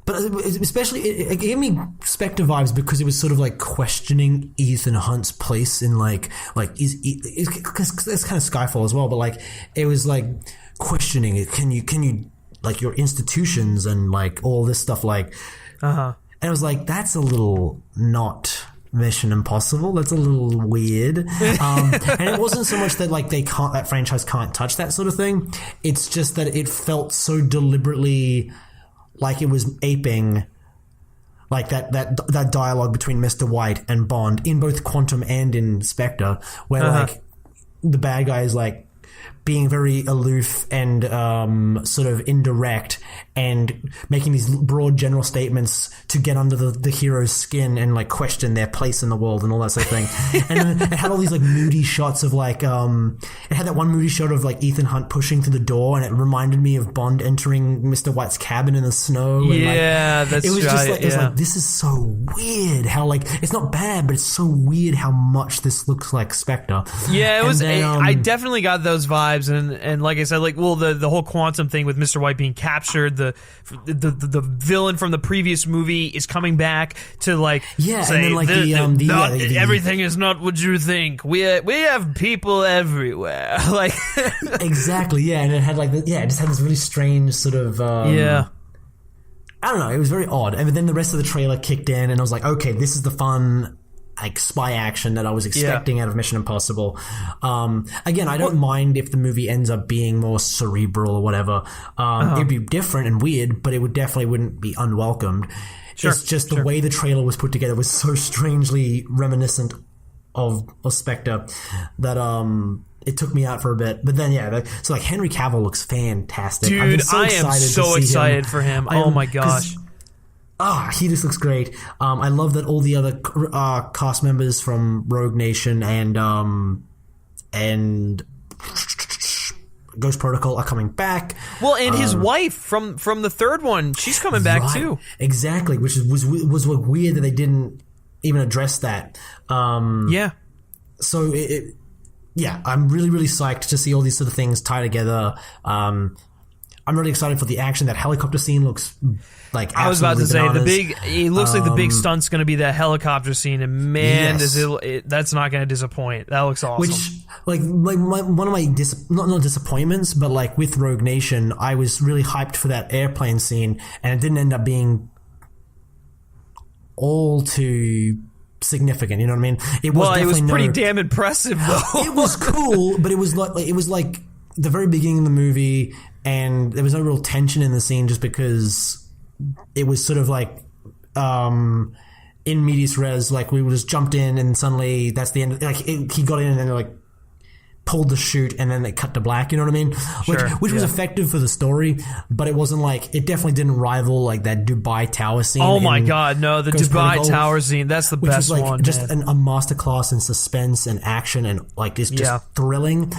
but especially, it gave me Spectre vibes because it was sort of like questioning Ethan Hunt's place in like because that's kind of Skyfall as well, but like it was like questioning it. Can you like your institutions and like all this stuff like... And it was like, that's a little not... Mission Impossible. That's a little weird. And it wasn't so much that like that franchise can't touch that sort of thing. It's just that it felt so deliberately like it was aping like that dialogue between Mr. White and Bond in both Quantum and in Spectre, where like the bad guy is like being very aloof and sort of indirect and making these broad general statements to get under the hero's skin and like question their place in the world and all that sort of thing. And it had all these like moody shots of like it had that one moody shot of like Ethan Hunt pushing through the door, and it reminded me of Bond entering Mr. White's cabin in the snow. And, yeah, that's it was right. Just like, it's like, this is so weird how like it's not bad, but it's so weird how much this looks like Spectre. Yeah, it was. Then, I definitely got those vibes, and like I said, like the whole Quantum thing with Mr. White being captured, the villain from the previous movie is coming back to like say, and then like everything is not what you think. We have people everywhere. Like exactly, yeah, and it had like it just had this really strange sort of I don't know, it was very odd. And then the rest of the trailer kicked in, and I was like, okay, this is the fun like spy action that I was expecting out of Mission Impossible. Again, I don't mind if the movie ends up being more cerebral or whatever. It'd be different and weird, but it wouldn't be unwelcomed. Sure, it's just the way the trailer was put together was so strangely reminiscent of Spectre that it took me out for a bit. But then so like Henry Cavill looks fantastic. Dude, I am so excited for him. Oh my gosh. He just looks great. I love that all the other cast members from Rogue Nation and Ghost Protocol are coming back. Well, and his wife from the third one, she's coming back too. Exactly, which was weird that they didn't even address that. So I'm really, really psyched to see all these sort of things tie together. I'm really excited for the action. That helicopter scene looks like I was about to say bananas. it looks like the big stunt's going to be that helicopter scene, and man, that's not going to disappoint. That looks awesome. Which one of my not disappointments, but like with Rogue Nation, I was really hyped for that airplane scene, and it didn't end up being all too significant. You know what I mean? It was pretty damn impressive though. It was cool, but it was like the very beginning of the movie, and there was no real tension in the scene just because it was sort of like in medias res, like we just jumped in and suddenly that's the end. Like he got in and then like pulled the chute and then they cut to black. You know what I mean? Which was effective for the story, but it wasn't like, it definitely didn't rival like that Dubai Tower scene. Oh my god, no, the Dubai Tower scene, that's the best was like one. Just a masterclass in suspense and action, and like it's just thrilling.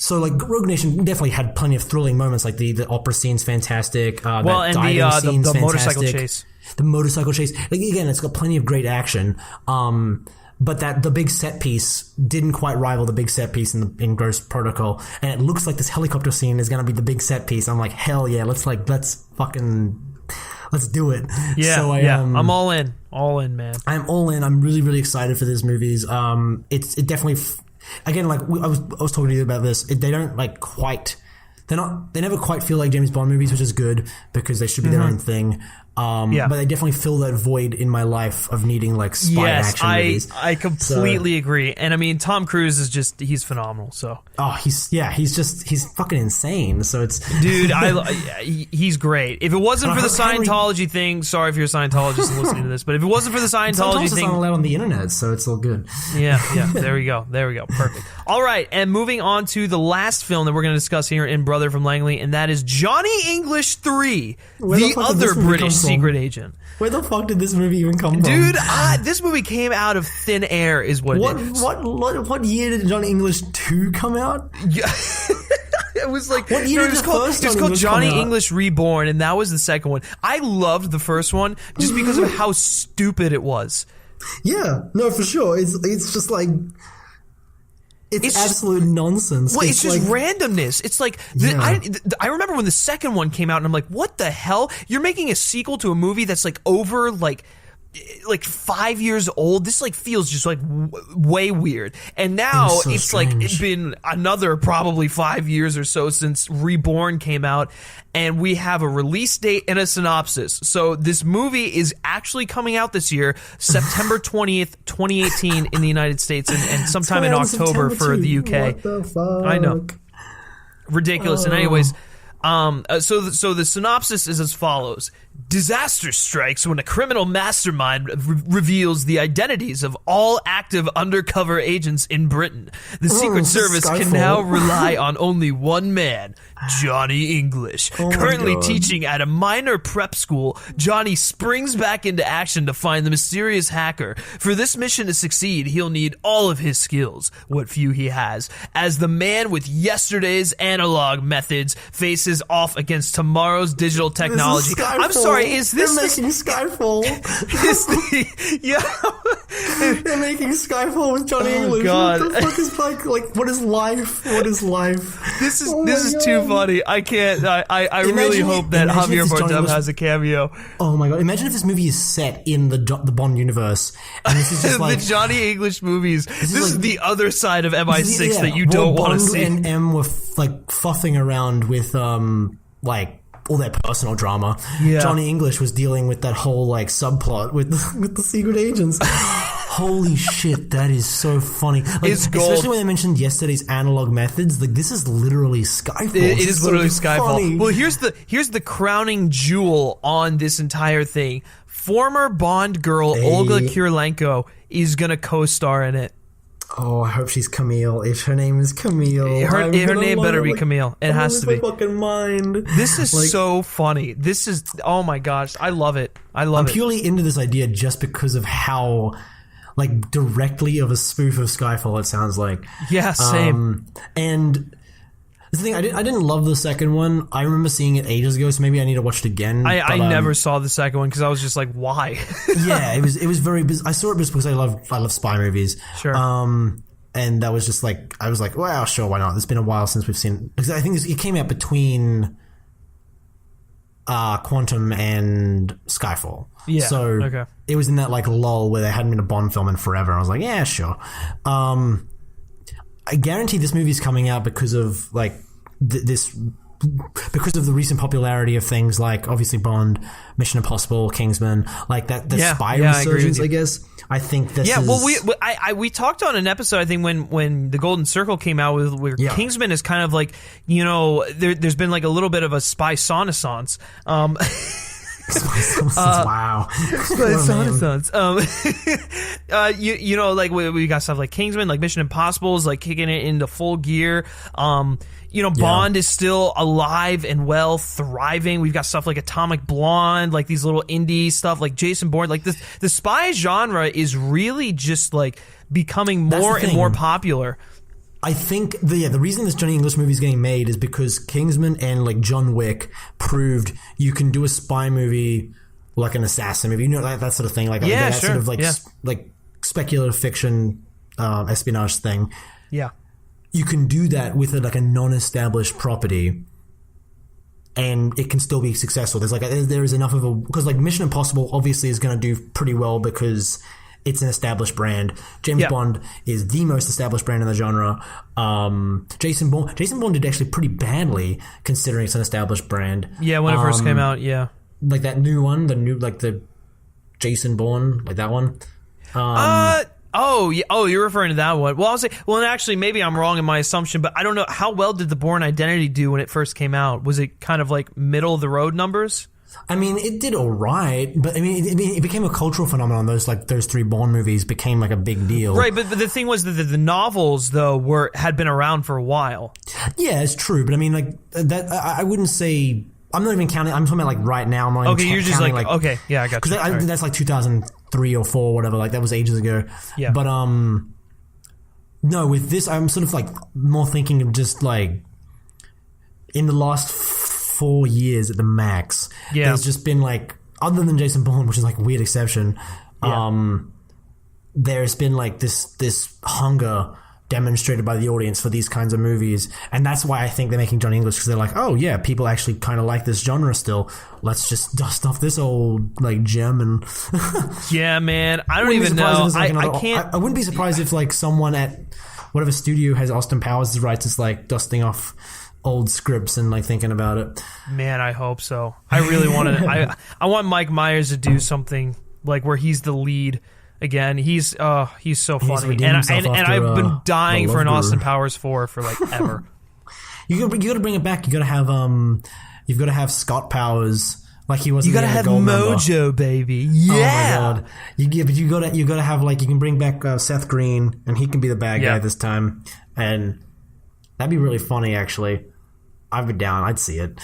So, like, Rogue Nation definitely had plenty of thrilling moments, like the opera scene's fantastic. And the motorcycle chase. The motorcycle chase. Like, again, it's got plenty of great action. But the big set piece didn't quite rival the big set piece in Ghost Protocol. And it looks like this helicopter scene is going to be the big set piece. I'm like, hell yeah, let's do it. Yeah, so I'm all in. All in, man. I'm all in. I'm really, really excited for these movies. It definitely... Again, like I was talking to you about this, they don't like quite. They never quite feel like James Bond movies, which is good because they should be their own thing. But they definitely fill that void in my life of needing like spy action movies. I completely agree. And I mean, Tom Cruise is he's phenomenal. So he's fucking insane. So it's dude, he's great. If it wasn't for the Scientology thing, sorry if you're a Scientologist and listening to this, but if it wasn't for the Scientology thing, not allowed on the internet, so it's all good. Yeah. There we go. Perfect. All right, and moving on to the last film that we're going to discuss here in Brother from Langley, and that is Johnny English 3, the other British secret agent. Where the fuck did this movie even come from? Dude, this movie came out of thin air is what it is. What year did Johnny English 2 come out? Yeah. It was like, what year did it was called Johnny English Reborn, and that was the second one. I loved the first one just because of how stupid it was. Yeah, no, for sure. It's just like... It's absolute nonsense. Well, it's just randomness. It's like, I remember when the second one came out and I'm like, what the hell? You're making a sequel to a movie that's like over like like 5 years old. This like feels just like way weird. And now so it's strange. like it's been another probably 5 years or so since Reborn came out, and we have a release date and a synopsis. So this movie is actually coming out this year, September 20th, 2018 in the United States, and sometime in October for the UK. What the fuck? I know. Ridiculous. And anyways, so the synopsis is as follows. Disaster strikes when a criminal mastermind reveals the identities of all active undercover agents in Britain. The Secret Service can now rely on only one man, Johnny English. Currently teaching at a minor prep school, Johnny springs back into action to find the mysterious hacker. For this mission to succeed, he'll need all of his skills, what few he has, as the man with yesterday's analog methods faces off against tomorrow's digital technology. I'm sorry, is this They're making Skyfall? They're making Skyfall with Johnny English. God. What the fuck is like? What is life? What is life? This is too funny. I can't. I really hope that Javier Bardem has a cameo. Oh my god! Imagine if this movie is set in the Bond universe, and this is just like the Johnny English movies. This is the other side of MI6 that you don't want to see. And M were like fuffing around with like all their personal drama. Yeah. Johnny English was dealing with that whole like subplot with the secret agents. Holy shit, that is so funny. Like, it's gold. Especially when they mentioned yesterday's analog methods. Like, this is literally Skyfall. It is literally so Skyfall. Funny. Well, here's the crowning jewel on this entire thing. Former Bond girl Olga Kurylenko is gonna co-star in it. Oh, I hope she's Camille. If her name is Camille, her name better be Camille. It has to be. My fucking mind. This is so funny. This is, oh my gosh, I love it. I'm purely into this idea just because of how like directly of a spoof of Skyfall it sounds like. Yeah, same. And the thing, I didn't love the second one. I remember seeing it ages ago, so maybe I need to watch it again. I never saw the second one because I was just like, why? Yeah, it was very. I saw it just because I love spy movies. Sure. And that was just like, I was like, well, sure, why not? It's been a while since we've seen. Because I think it came out between Quantum and Skyfall. Yeah. So it was in that like lull where there hadn't been a Bond film in forever. I was like, yeah, sure. I guarantee this movie's coming out because of like because of the recent popularity of things like obviously Bond, Mission Impossible, Kingsman, like that spy resurgence. I guess I think this. Yeah, is... well, we talked on an episode I think when the Golden Circle came out where Kingsman is kind of like, you know, there's been like a little bit of a spy renaissance. Wow. You know, like we got stuff like Kingsman, like Mission Impossible is like kicking it into full gear. You know, Bond is still alive and well, thriving. We've got stuff like Atomic Blonde, like these little indie stuff like Jason Bourne. Like the spy genre is really just like becoming more and more popular. I think the reason this Johnny English movie is getting made is because Kingsman and like John Wick proved you can do a spy movie like an assassin movie, you know, like that sort of thing, like that sort of like like speculative fiction espionage thing. Yeah, you can do that with like a non-established property, and it can still be successful. There's like there is enough of a because like Mission Impossible obviously is going to do pretty well because it's an established brand. James Bond is the most established brand in the genre. Jason Bourne did actually pretty badly considering it's an established brand. Yeah, when it first came out, yeah. Like that new one, the Jason Bourne, like that one. You're referring to that one. Well, I was like, and actually, maybe I'm wrong in my assumption, but I don't know how well did the Bourne Identity do when it first came out. Was it kind of like middle of the road numbers? I mean, it did all right, but I mean, it became a cultural phenomenon. Those three Bond movies became like a big deal, right? But the thing was that the novels though had been around for a while. Yeah, it's true, but I mean, like that, I wouldn't say. I'm not even counting. I'm talking about like right now. I'm not okay, even you're just like okay, yeah, I got you. Because that's like 2003 or 4, whatever. Like that was ages ago. Yeah. But no, with this, I'm sort of like more thinking of just like in the last 4 years at the max. Yeah. There's just been like, other than Jason Bourne, which is like a weird exception, there's been like this hunger demonstrated by the audience for these kinds of movies. And that's why I think they're making Johnny English, because they're like, oh yeah, people actually kind of like this genre still. Let's just dust off this old like gem. And yeah, man, I don't even know. I can't. I wouldn't be surprised if like someone at whatever studio has Austin Powers' rights is like dusting off old scripts and like thinking about it. Man, I hope so. I really want to. I want Mike Myers to do something like where he's the lead. Again, he's so funny, and I've been dying for an Austin Powers 4 for like ever. you got to bring it back. You got to have Scott Powers like he was. You got to have Mojo, baby. Yeah. Oh my god. You got to have like you can bring back Seth Green, and he can be the bad guy this time, and that'd be really funny. Actually, I'd be down. I'd see it.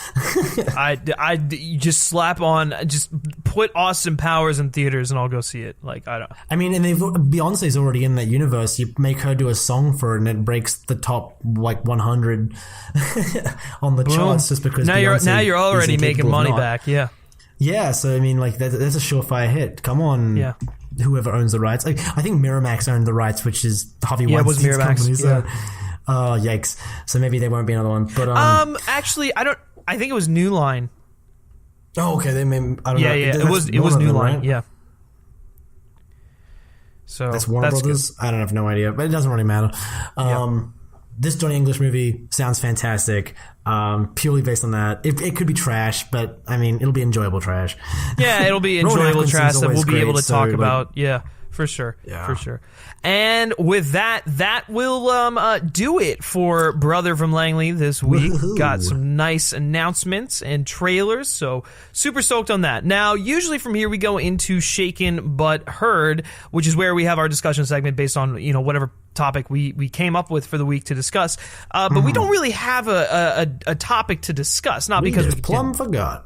I just slap on, just put Austin Powers in theaters, and I'll go see it. Like I mean, and Beyonce's already in that universe. You make her do a song for it, and it breaks the top like 100 on the charts just because. Now you're already making money back. Yeah. Yeah. So I mean, like that's a surefire hit. Come on. Yeah. Whoever owns the rights, I think Miramax owned the rights, which is Harvey Weinstein's company. So. Oh, yikes. So maybe there won't be another one. But actually, I think it was New Line. Oh, okay. They may. I don't know. Yeah. It was New Line. Right? Yeah. So that's Warner Brothers. Good. I don't have no idea, but it doesn't really matter. This Johnny English movie sounds fantastic. Purely based on that, it could be trash, but I mean, it'll be enjoyable trash. Yeah, it'll be enjoyable trash that we'll be able to talk about. Yeah. For sure. Yeah. For sure. And with that will do it for Brother from Langley this week. Woo-hoo. Got some nice announcements and trailers, so super stoked on that. Now, usually from here we go into Shaken But Heard, which is where we have our discussion segment based on, whatever topic we came up with for the week to discuss. But we don't really have a topic to discuss, not because we plumb forgot.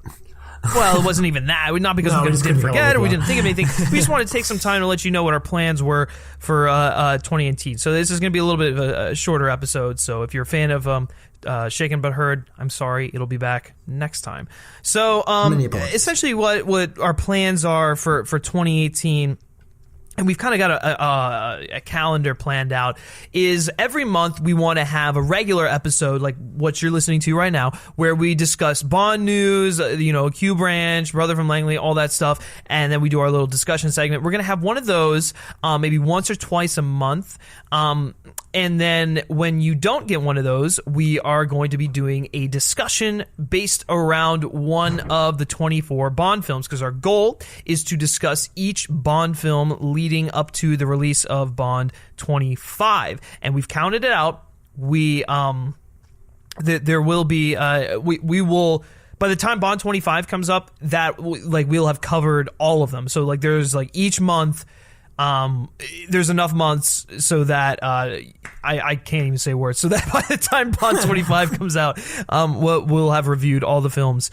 Well, it wasn't even that. Not because we didn't forget or we didn't think of anything. We just wanted to take some time to let you know what our plans were for 2018. So this is going to be a little bit of a shorter episode. So if you're a fan of Shaken But Heard, I'm sorry. It'll be back next time. So essentially what our plans are for 2018, and we've kind of got a calendar planned out, is every month we want to have a regular episode like what you're listening to right now, where we discuss Bond news, Q Branch, Brother from Langley, all that stuff, and then we do our little discussion segment. We're going to have one of those maybe once or twice a month, and then when you don't get one of those, we are going to be doing a discussion based around one of the 24 Bond films, because our goal is to discuss each Bond film leading up to the release of Bond 25, and we've counted it out. We there will be we will, by the time Bond 25 comes up, that we'll have covered all of them. So like there's like each month, there's enough months so that I can't even say words, so that by the time Bond 25 comes out, we'll have reviewed all the films.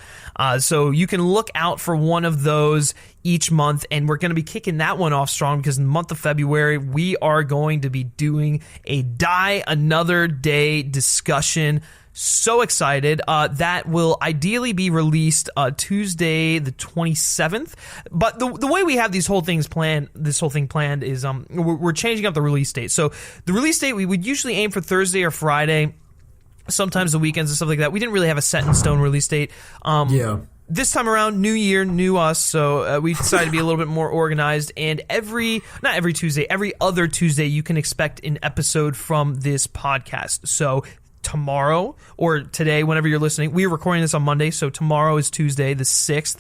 So you can look out for one of those each month, and we're going to be kicking that one off strong because in the month of February, we are going to be doing a Die Another Day discussion. So excited. That will ideally be released Tuesday the 27th. But the way we have this whole thing planned is we're changing up the release date. So the release date, we would usually aim for Thursday or Friday, sometimes the weekends and stuff like that. We didn't really have a set in stone release date. This time around, new year, new us, so we decided to be a little bit more organized, and every other Tuesday, you can expect an episode from this podcast. So tomorrow or today, whenever you're listening, we're recording this on Monday, so tomorrow is Tuesday the 6th.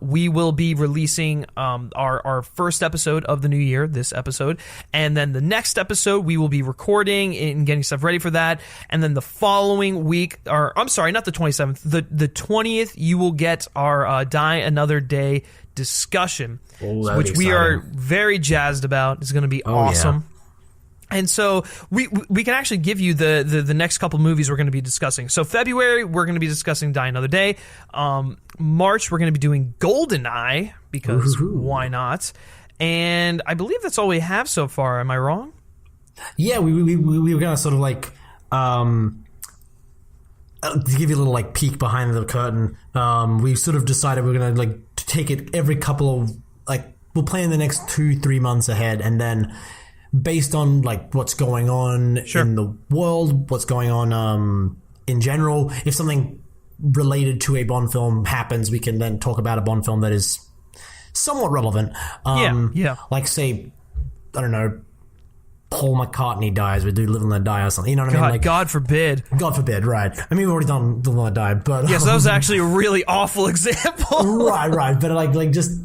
We will be releasing our first episode of the new year, this episode, and then the next episode we will be recording and getting stuff ready for that, and then the following week, or I'm sorry, not the 27th, the 20th, you will get our Die Another Day discussion, which we are very jazzed about. It's going to be awesome. Yeah. And so we can actually give you the next couple movies we're going to be discussing. So February, we're going to be discussing Die Another Day. March, we're going to be doing GoldenEye, because why not? And I believe that's all we have so far. Am I wrong? Yeah, we were going to sort of like to give you a little like peek behind the curtain. We sort of decided we're going to like take it every couple of we'll plan the next 2-3 months ahead, and then based on like what's going on in the world, what's going on in general. If something related to a Bond film happens, we can then talk about a Bond film that is somewhat relevant. Like say, I don't know, Paul McCartney dies, we do Live and Let Die or something. You know what I mean? Like, God forbid. God forbid, right. I mean, we've already done Live and Let Die, but... Yes, that was actually a really awful example. Right. But like just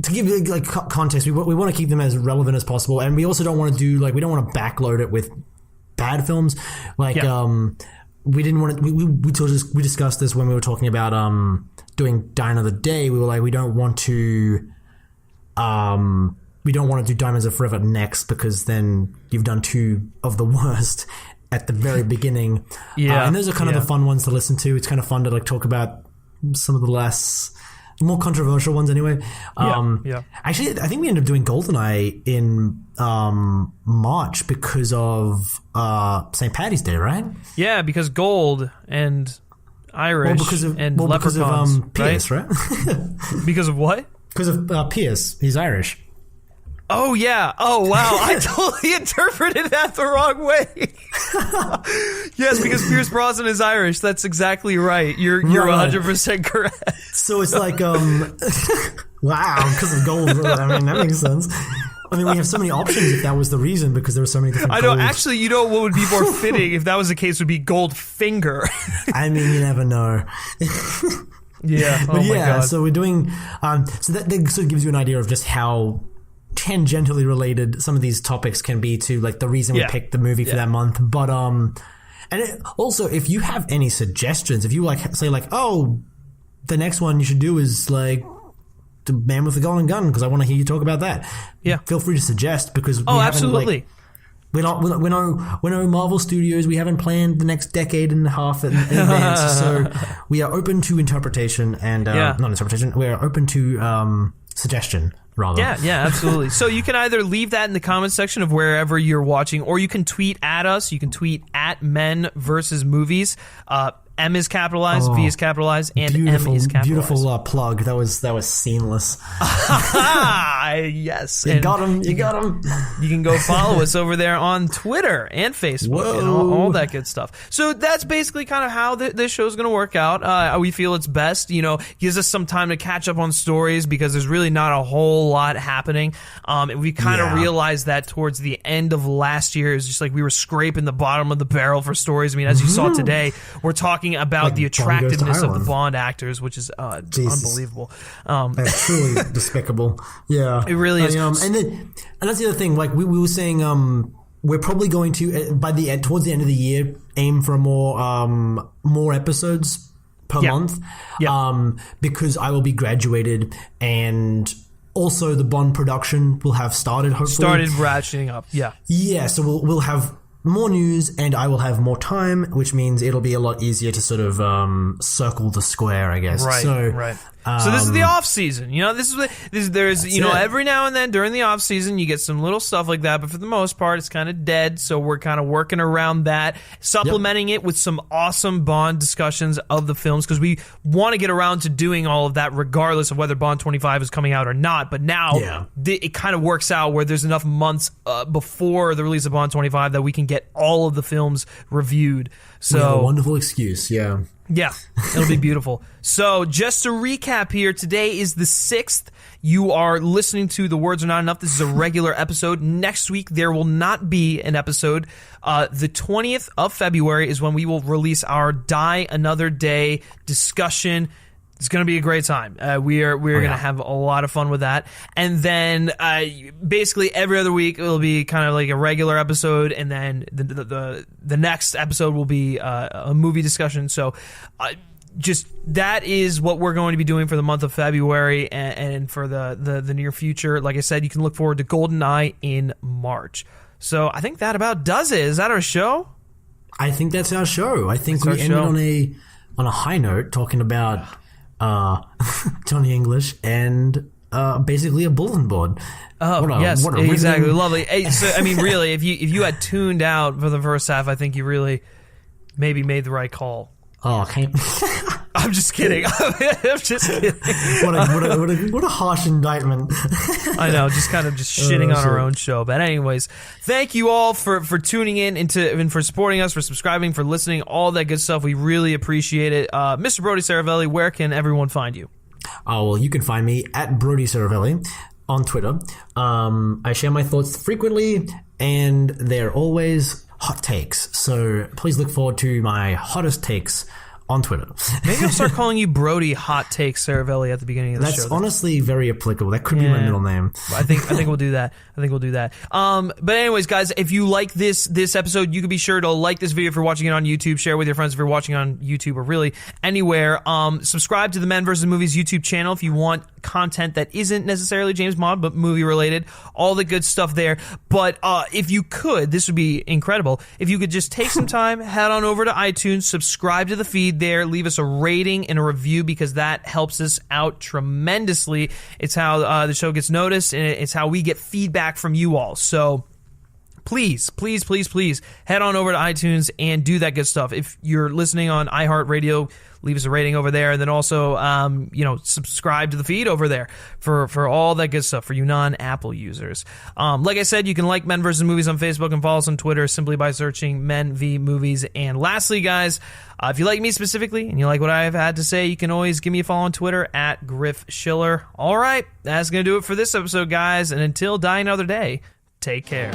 to give you like context, we want to keep them as relevant as possible, and we also don't want to do, like, we don't want to backload it with bad films. Like, we didn't want to... We discussed this when we were talking about doing Die Another Day. We were like, we don't want to do Diamonds Are Forever next, because then you've done two of the worst at the very beginning. And those are kind of the fun ones to listen to. It's kind of fun to like talk about some of the more controversial ones anyway. Actually, I think we ended up doing GoldenEye in March because of St. Paddy's Day, right? Yeah, because gold and Irish leprechauns. Pierce, right? Because of what? Because of Pierce. He's Irish. Oh, yeah. Oh, wow. I totally interpreted that the wrong way. Yes, because Pierce Brosnan is Irish. That's exactly right. You're 100% correct. So it's like, wow, because of gold. I mean, that makes sense. I mean, we have so many options if that was the reason, because there were so many different I know. gold. Actually, you know what would be more fitting if that was the case would be Goldfinger. I mean, you never know. Yeah. But my God. So we're doing... so that sort of gives you an idea of just how tangentially related some of these topics can be to like the reason we picked the movie for that month. But also, if you have any suggestions, if you like say like, oh, the next one you should do is like The Man with the Golden Gun, because I want to hear you talk about that. Yeah, feel free to suggest, because absolutely. We're no Marvel Studios. We haven't planned the next decade and a half in advance, so we are open to interpretation and not interpretation. We are open to suggestion. Rather. Yeah, absolutely. So you can either leave that in the comment section of wherever you're watching, or you can tweet at us. You can tweet at Men versus Movies. M is capitalized, V is capitalized, and M is capitalized. Beautiful plug. That was seamless. Yes. You got him. You can go follow us over there on Twitter and Facebook and all that good stuff. So that's basically kind of how this show's going to work out. We feel it's best, gives us some time to catch up on stories, because there's really not a whole lot happening. And we kind of realized that towards the end of last year. It's just like we were scraping the bottom of the barrel for stories. I mean, as you saw today, we're talking about like the attractiveness of the Bond actors, which is unbelievable. That's truly despicable. Yeah, it really is. And that's the other thing. Like we were saying, we're probably going to towards the end of the year aim for more episodes per month. Because I will be graduated, and also the Bond production will have started. Hopefully, started ratcheting up. Yeah. So we'll have more news, and I will have more time, which means it'll be a lot easier to sort of circle the square, I guess. Right. So this is the off season. There's every now and then during the off season you get some little stuff like that, but for the most part it's kind of dead. So we're kind of working around that, supplementing it with some awesome Bond discussions of the films, because we want to get around to doing all of that regardless of whether Bond 25 is coming out or not. But now it kind of works out where there's enough months before the release of Bond 25 that we can get all of the films reviewed. So we have a wonderful excuse. Yeah, it'll be beautiful. So just to recap here, today is the 6th. You are listening to The Words Are Not Enough. This is a regular episode. Next week, there will not be an episode. The 20th of February is when we will release our Die Another Day discussion. It's going to be a great time. We're going to have a lot of fun with that. And then basically every other week it will be kind of like a regular episode, and then the next episode will be a movie discussion. So just that is what we're going to be doing for the month of February and for the near future. Like I said, you can look forward to GoldenEye in March. So I think that about does it. Is that our show? I think that's our show. I think we ended on a high note talking about Johnny English and basically a bulletin board. Yes, exactly. Lovely. Hey, so I mean, really, if you had tuned out for the first half, I think you really maybe made the right call. Oh, okay. I'm just kidding. I'm just kidding. What a harsh indictment. I know, just kind of just shitting on our own show. But anyways, thank you all for tuning in and for supporting us, for subscribing, for listening, all that good stuff. We really appreciate it. Mr. Brody Saravelli, where can everyone find you? Oh, well, you can find me at Brody Saravelli on Twitter. I share my thoughts frequently, and they're always hot takes. So please look forward to my hottest takes on Twitter. Maybe I'll start calling you Brody Hot Take Saravelli at the beginning of the show. That's honestly very applicable. That could be my middle name. I think we'll do that. But anyways, guys, if you like this episode, you can be sure to like this video if you're watching it on YouTube, share it with your friends if you're watching on YouTube or really anywhere. Subscribe to the Men vs. Movies YouTube channel if you want content that isn't necessarily James Bond but movie related. All the good stuff there. But if you could, this would be incredible. If you could just take some time, head on over to iTunes, subscribe to the feed there, leave us a rating and a review because that helps us out tremendously. It's how the show gets noticed, and it's how we get feedback from you all. So please head on over to iTunes and do that good stuff. If you're listening on iHeartRadio, leave us a rating over there, and then also subscribe to the feed over there for all that good stuff for you non-Apple users. Like I said, you can like Men vs. Movies on Facebook and follow us on Twitter simply by searching Men v Movies. And lastly, guys, if you like me specifically and you like what I've had to say, you can always give me a follow on Twitter at Griff Schiller. All right, that's going to do it for this episode, guys. And until Die Another Day, take care.